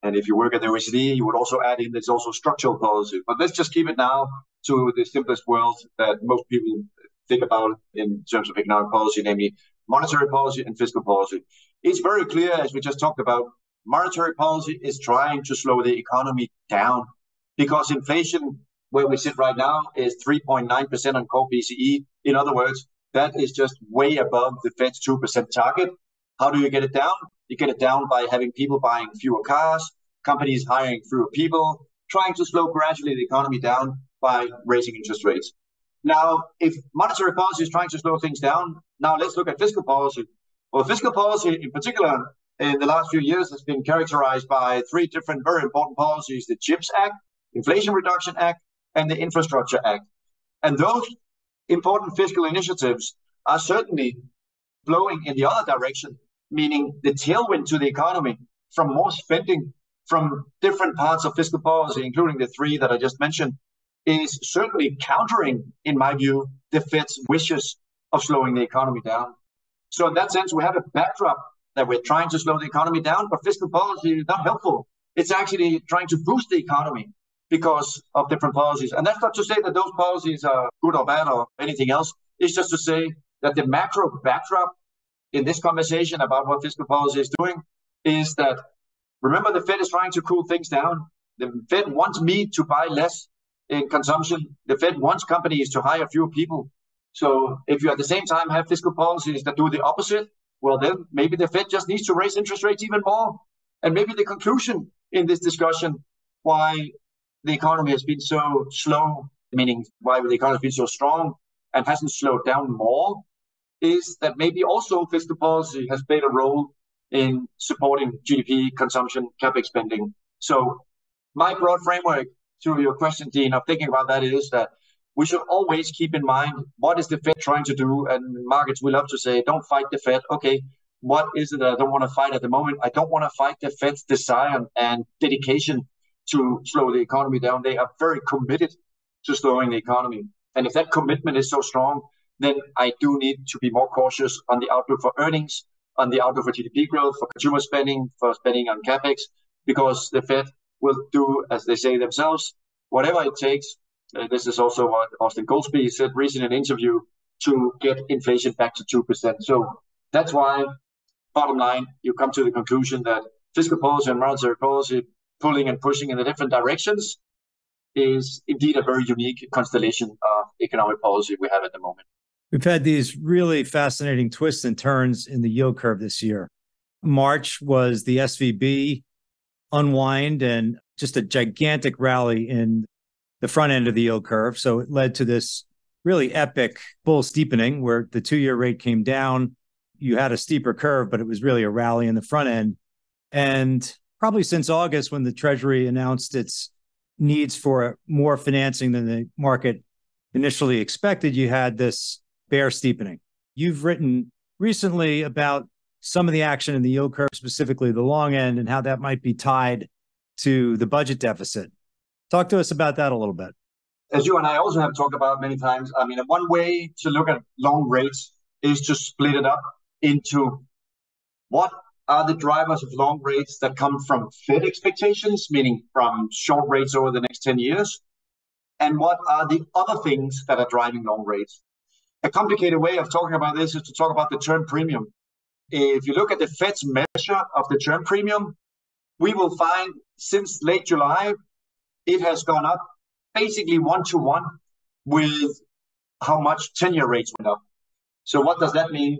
[SPEAKER 2] And if you work at the OECD, you would also add in there's also structural policy. But let's just keep it now to the simplest world that most people think about in terms of economic policy, namely monetary policy and fiscal policy. It's very clear, as we just talked about, monetary policy is trying to slow the economy down because inflation, where we sit right now, is 3.9% on core PCE. In other words, that is just way above the Fed's 2% target. How do you get it down? You get it down by having people buying fewer cars, companies hiring fewer people, trying to slow gradually the economy down by raising interest rates. Now, if monetary policy is trying to slow things down, now let's look at fiscal policy. Well, fiscal policy in particular in the last few years has been characterized by three different very important policies: the CHIPS Act, Inflation Reduction Act, and the Infrastructure Act. And those important fiscal initiatives are certainly blowing in the other direction, meaning the tailwind to the economy from more spending from different parts of fiscal policy, including the three that I just mentioned, is certainly countering, in my view, the Fed's wishes of slowing the economy down. So in that sense, we have a backdrop that we're trying to slow the economy down, but fiscal policy is not helpful. It's actually trying to boost the economy. because of different policies. And that's not to say that those policies are good or bad or anything else. It's just to say that the macro backdrop in this conversation about what fiscal policy is doing is that, remember, the Fed is trying to cool things down. The Fed wants me to buy less in consumption. The Fed wants companies to hire fewer people. So if you at the same time have fiscal policies that do the opposite, well, then maybe the Fed just needs to raise interest rates even more. And maybe the conclusion in this discussion why the economy has been so slow, meaning why the economy has been so strong and hasn't slowed down more, is that maybe also fiscal policy has played a role in supporting GDP, consumption, capex spending. So my broad framework to your question, Dean, of thinking about that is that we should always keep in mind what is the Fed trying to do, and markets will love to say, don't fight the Fed. Okay, what is it that I don't want to fight at the moment? I don't want to fight the Fed's desire and dedication to slow the economy down. They are very committed to slowing the economy. And if that commitment is so strong, then I do need to be more cautious on the outlook for earnings, on the outlook for GDP growth, for consumer spending, for spending on capex, because the Fed will do, as they say themselves, whatever it takes. This is also what Austin Goolsbee said recently in an interview, to get inflation back to 2%. So that's why, bottom line, you come to the conclusion that fiscal policy and monetary policy pulling and pushing in the different directions is indeed a very unique constellation of economic policy we have at the moment.
[SPEAKER 1] We've had these really fascinating twists and turns in the yield curve this year. March was the SVB unwind and just a gigantic rally in the front end of the yield curve. So it led to this really epic bull steepening where the 2-year rate came down. You had a steeper curve, but it was really a rally in the front end. And probably since August, when the Treasury announced its needs for more financing than the market initially expected, you had this bear steepening. You've written recently about some of the action in the yield curve, specifically the long end, and how that might be tied to the budget deficit. Talk to us about that a little bit.
[SPEAKER 2] As you and I also have talked about many times, I mean, one way to look at long rates is to split it up into what are the drivers of long rates that come from Fed expectations, meaning from short rates over the next 10 years, and what are the other things that are driving long rates. A complicated way of talking about this is to talk about the term premium. If you look at the Fed's measure of the term premium, we will find since late July, it has gone up basically 1-to-1 with how much 10-year rates went up. So what does that mean?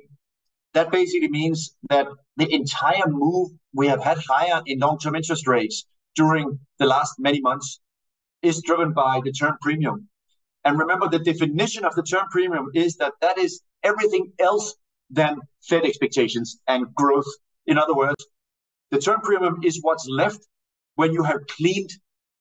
[SPEAKER 2] That basically means that the entire move we have had higher in long-term interest rates during the last many months is driven by the term premium. And remember, the definition of the term premium is that that is everything else than Fed expectations and growth. In other words, the term premium is what's left when you have cleaned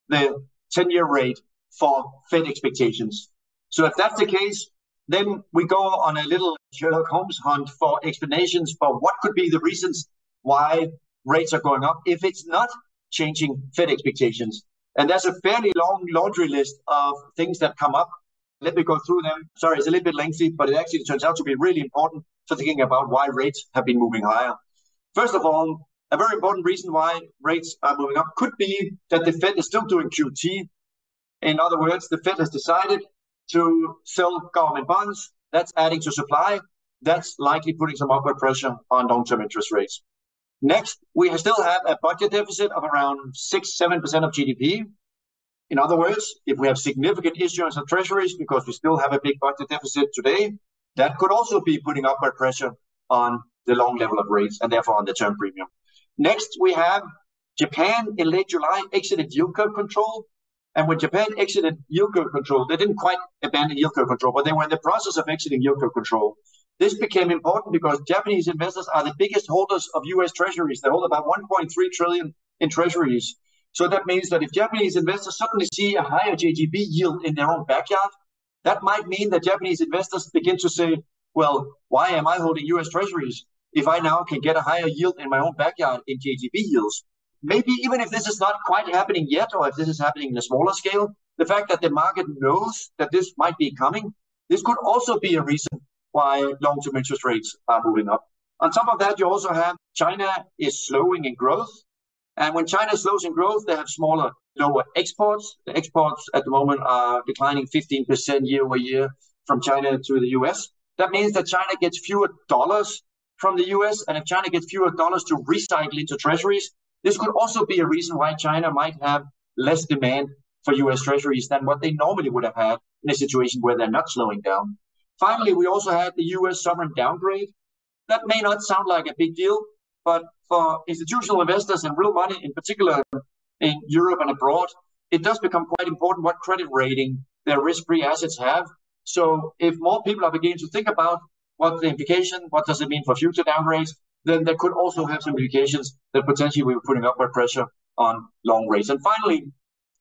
[SPEAKER 2] the 10-year rate for Fed expectations. So if that's the case, then we go on a little Sherlock Holmes hunt for explanations for what could be the reasons why rates are going up if it's not changing Fed expectations. And there's a fairly long laundry list of things that come up. Let me go through them. Sorry, it's a little bit lengthy, but it actually turns out to be really important for thinking about why rates have been moving higher. First of all, a very important reason why rates are moving up could be that the Fed is still doing QT. In other words, the Fed has decided to sell government bonds. That's adding to supply. That's likely putting some upward pressure on long-term interest rates. Next, we still have a budget deficit of around 6-7% of GDP. In other words, if we have significant issuance of treasuries because we still have a big budget deficit today, that could also be putting upward pressure on the long level of rates and therefore on the term premium. Next, we have Japan in late July exited yield curve control. And when Japan exited yield curve control, they didn't quite abandon yield curve control, but they were in the process of exiting yield curve control. This became important because Japanese investors are the biggest holders of U.S. treasuries. They hold about 1.3 trillion in treasuries. So that means that if Japanese investors suddenly see a higher JGB yield in their own backyard, that might mean that Japanese investors begin to say, well, why am I holding U.S. treasuries if I now can get a higher yield in my own backyard in JGB yields? Maybe even if this is not quite happening yet, or if this is happening in a smaller scale, the fact that the market knows that this might be coming, this could also be a reason why long-term interest rates are moving up. On top of that, you also have China is slowing in growth. And when China slows in growth, they have smaller, lower exports. The exports at the moment are declining 15% year over year from China to the US. That means that China gets fewer dollars from the US. And if China gets fewer dollars to recycle into treasuries, this could also be a reason why China might have less demand for US treasuries than what they normally would have had in a situation where they're not slowing down. Finally, we also had the US sovereign downgrade. That may not sound like a big deal, but for institutional investors and real money, in particular in Europe and abroad, it does become quite important what credit rating their risk-free assets have. So if more people are beginning to think about what the implication, what does it mean for future downgrades, then there could also have some implications that potentially we were putting upward pressure on long rates. And finally,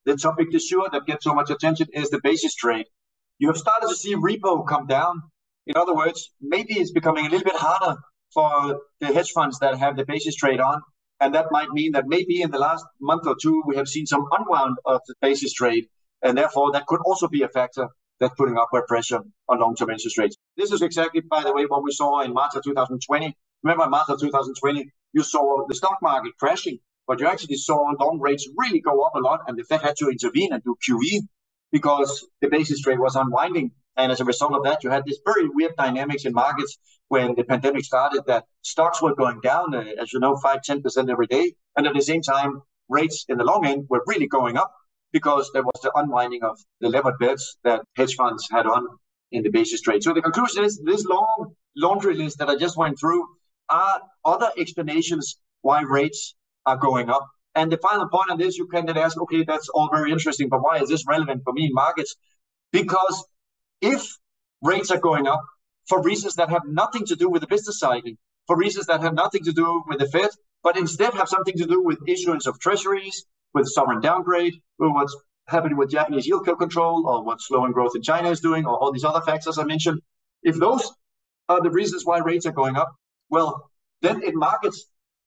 [SPEAKER 2] the topic du jour that gets so much attention is the basis trade. You have started to see repo come down. In other words, maybe it's becoming a little bit harder for the hedge funds that have the basis trade on. And that might mean that maybe in the last month or two, we have seen some unwound of the basis trade. And therefore, that could also be a factor that's putting upward pressure on long-term interest rates. This is exactly, by the way, what we saw in March of 2020. Remember, in March of 2020, you saw the stock market crashing, but you actually saw long rates really go up a lot, and the Fed had to intervene and do QE because the basis trade was unwinding. And as a result of that, you had this very weird dynamics in markets when the pandemic started that stocks were going down, as you know, 5-10% every day. And at the same time, rates in the long end were really going up because there was the unwinding of the levered bets that hedge funds had on in the basis trade. So the conclusion is this long laundry list that I just went through are other explanations why rates are going up. And the final point on this, you can then ask, okay, that's all very interesting, but why is this relevant for me in markets? Because if rates are going up for reasons that have nothing to do with the business cycle, for reasons that have nothing to do with the Fed, but instead have something to do with issuance of treasuries, with sovereign downgrade, or what's happening with Japanese yield curve control, or what slowing growth in China is doing, or all these other factors I mentioned, if those are the reasons why rates are going up, well, then in markets,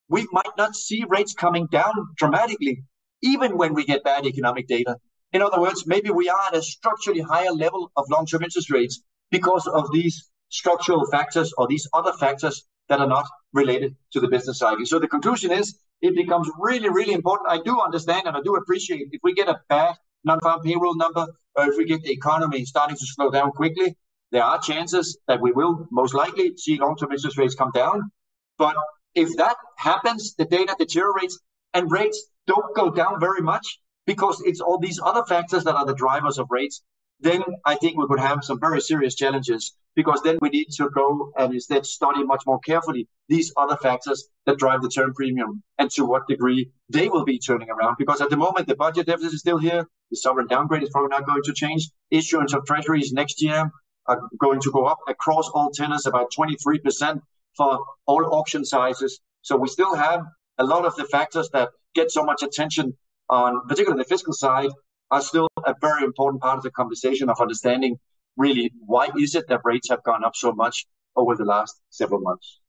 [SPEAKER 2] we might not see rates coming down dramatically, even when we get bad economic data. In other words, maybe we are at a structurally higher level of long-term interest rates because of these structural factors or these other factors that are not related to the business cycle. So the conclusion is it becomes really, really important. I do understand and I do appreciate if we get a bad non-farm payroll number or if we get the economy starting to slow down quickly, there are chances that we will most likely see long-term interest rates come down. But if that happens, the data deteriorates and rates don't go down very much because it's all these other factors that are the drivers of rates, then I think we could have some very serious challenges because then we need to go and instead study much more carefully these other factors that drive the term premium and to what degree they will be turning around. Because at the moment, the budget deficit is still here. The sovereign downgrade is probably not going to change. Issuance of treasuries next year are going to go up across all tenors about 23% for all auction sizes. So we still have a lot of the factors that get so much attention on particularly the fiscal side are still a very important part of the conversation of understanding really why is it that rates have gone up so much over the last several months.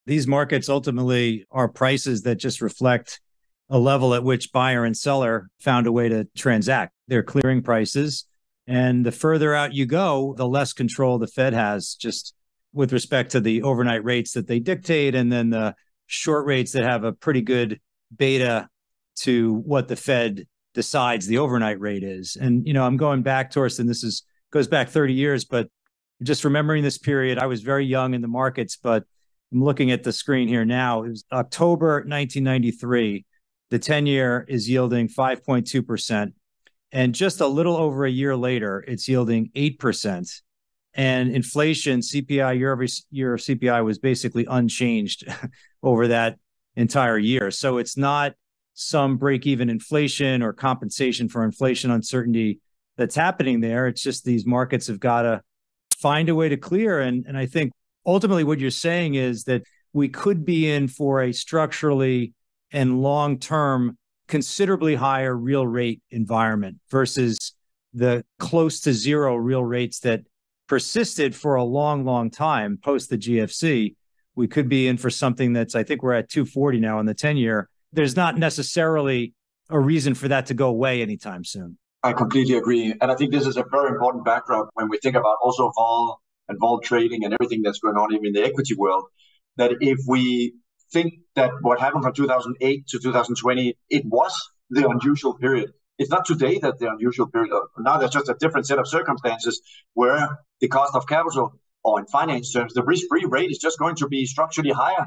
[SPEAKER 1] These markets ultimately are prices that just reflect a level at which buyer and seller found a way to transact. They're clearing prices. And the further out you go, the less control the Fed has just with respect to the overnight rates that they dictate and then the short rates that have a pretty good beta to what the Fed decides the overnight rate is. And, I'm going back, Torsten, goes back 30 years, but just remembering this period, I was very young in the markets, but I'm looking at the screen here now. It was October 1993. The 10-year is yielding 5.2%. And just a little over a year later, it's yielding 8%. And inflation, CPI, year-over-year CPI was basically unchanged over that entire year. So it's not some break-even inflation or compensation for inflation uncertainty that's happening there. It's just these markets have got to find a way to clear. And I think ultimately what you're saying is that we could be in for a structurally and long-term considerably higher real rate environment versus the close to zero real rates that persisted for a long, long time post the GFC. We could be in for something that's, I think we're at 240 now on the 10-year. There's not necessarily a reason for that to go away anytime soon.
[SPEAKER 2] I completely agree. And I think this is a very important background when we think about also vol and vol trading and everything that's going on even in the equity world, that if we think that what happened from 2008 to 2020, it was the unusual period. It's not today that the unusual period. Now there's just a different set of circumstances where the cost of capital, or in finance terms, the risk-free rate is just going to be structurally higher.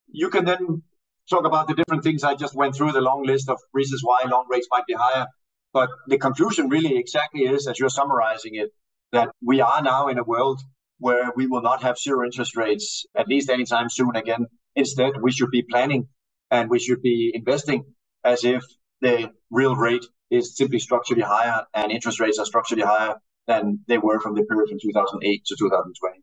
[SPEAKER 2] You can then talk about the different things I just went through, the long list of reasons why long rates might be higher. But the conclusion really exactly is, as you're summarizing it, that we are now in a world where we will not have zero interest rates, at least anytime soon again. Instead, we should be planning and we should be investing as if the real rate is simply structurally higher and interest rates are structurally higher than they were from the period from 2008 to 2020.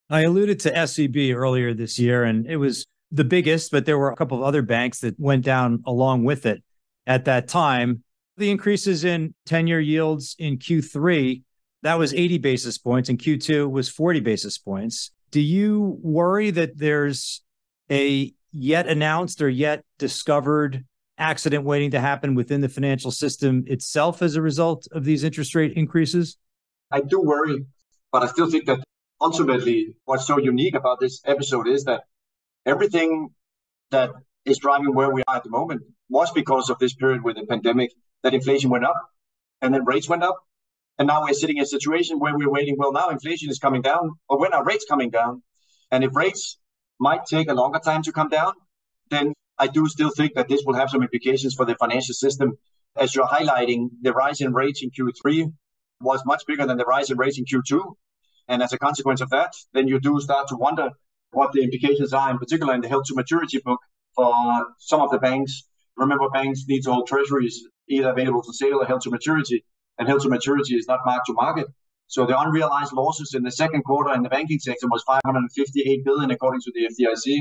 [SPEAKER 1] I alluded to SVB earlier this year, and it was the biggest, but there were a couple of other banks that went down along with it at that time. The increases in 10-year yields in Q3, that was 80 basis points, and Q2 was 40 basis points. Do you worry that there's a yet announced or yet discovered accident waiting to happen within the financial system itself as a result of these interest rate increases?
[SPEAKER 2] I do worry, but I still think that ultimately what's so unique about this episode is that everything that is driving where we are at the moment was because of this period with the pandemic, that inflation went up and then rates went up. And now we're sitting in a situation where we're waiting, well, now inflation is coming down, or when are rates coming down? And if rates might take a longer time to come down, then I do still think that this will have some implications for the financial system. As you're highlighting, the rise in rates in Q3 was much bigger than the rise in rates in Q2. And as a consequence of that, then you do start to wonder what the implications are, in particular in the held to maturity book for some of the banks. Remember, banks need to hold treasuries either available for sale or held to maturity. And held to maturity is not marked to market. So the unrealized losses in the second quarter in the banking sector was 558 billion, according to the FDIC.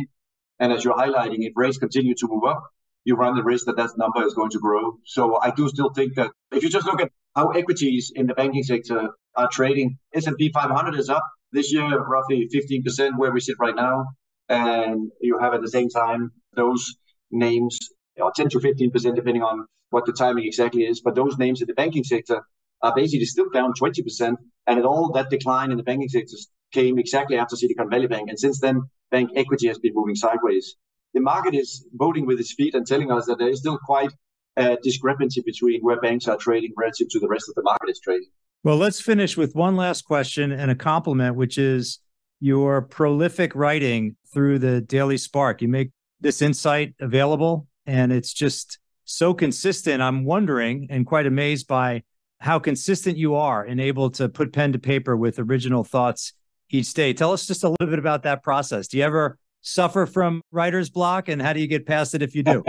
[SPEAKER 2] And as you're highlighting, if rates continue to move up, you run the risk that that number is going to grow. So I do still think that if you just look at how equities in the banking sector are trading, S&P 500 is up this year, roughly 15% where we sit right now. And you have at the same time those names, 10 to 15%, depending on what the timing exactly is. But those names in the banking sector are basically still down 20%. And all that decline in the banking sector came exactly after Silicon Valley Bank. And since then, bank equity has been moving sideways. The market is voting with its feet and telling us that there is still quite a discrepancy between where banks are trading relative to the rest of the market is trading.
[SPEAKER 1] Well, let's finish with one last question and a compliment, which is your prolific writing through the Daily Spark. You make this insight available, and it's just so consistent. I'm wondering and quite amazed by how consistent you are and able to put pen to paper with original thoughts each day. Tell us just a little bit about that process. Do you ever suffer from writer's block, and how do you get past it if you do?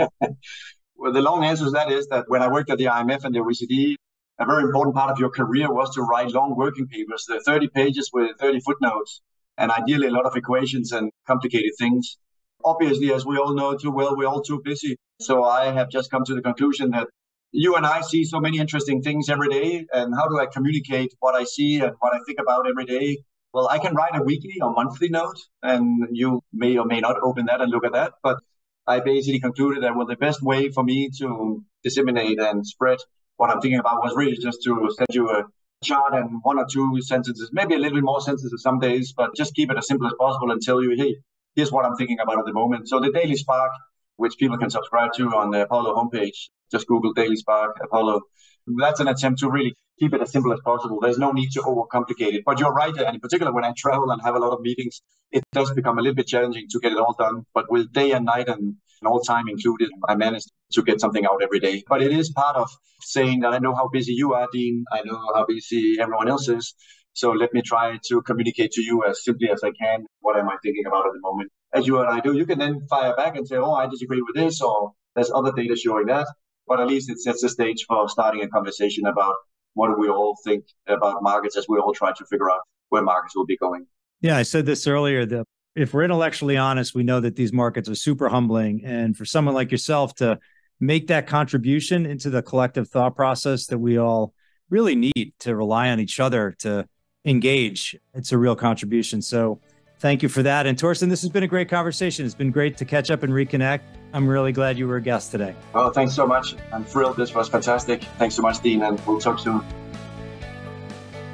[SPEAKER 2] Well, the long answer to that is that when I worked at the IMF and the OECD, a very important part of your career was to write long working papers, the 30 pages with 30 footnotes, and ideally a lot of equations and complicated things. Obviously, as we all know too well, we're all too busy. So I have just come to the conclusion that you and I see so many interesting things every day. And how do I communicate what I see and what I think about every day? Well, I can write a weekly or monthly note, and you may or may not open that and look at that. But I basically concluded that, well, the best way for me to disseminate and spread what I'm thinking about was really just to send you a chart and one or two sentences, maybe a little bit more sentences some days, but just keep it as simple as possible and tell you, hey, here's what I'm thinking about at the moment. So the Daily Spark, which people can subscribe to on the Apollo homepage, just Google Daily Spark, Apollo. That's an attempt to really keep it as simple as possible. There's no need to overcomplicate it. But you're right, and in particular, when I travel and have a lot of meetings, it does become a little bit challenging to get it all done. But with day and night and all time included, I managed to get something out every day. But it is part of saying that I know how busy you are, Dean. I know how busy everyone else is. So let me try to communicate to you as simply as I can. What am I thinking about at the moment? As you and I do, you can then fire back and say, oh, I disagree with this, or there's other data showing that. But at least it sets the stage for starting a conversation about what do we all think about markets as we all try to figure out where markets will be going.
[SPEAKER 1] Yeah, I said this earlier, that if we're intellectually honest, we know that these markets are super humbling. And for someone like yourself to make that contribution into the collective thought process that we all really need to rely on each other to engage, it's a real contribution. So thank you for that. And Torsten, this has been a great conversation. It's been great to catch up and reconnect. I'm really glad you were a guest today.
[SPEAKER 2] Well, thanks so much. I'm thrilled. This was fantastic. Thanks so much, Dean, and we'll talk soon.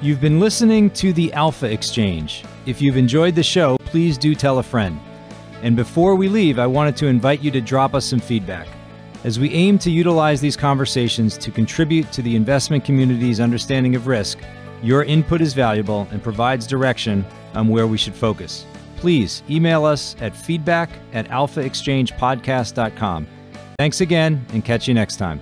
[SPEAKER 1] You've been listening to the Alpha Exchange. If you've enjoyed the show, please do tell a friend. And before we leave, I wanted to invite you to drop us some feedback. As we aim to utilize these conversations to contribute to the investment community's understanding of risk, your input is valuable and provides direction on where we should focus. Please email us at feedback@alphaexchangepodcast.com. Thanks again, and catch you next time.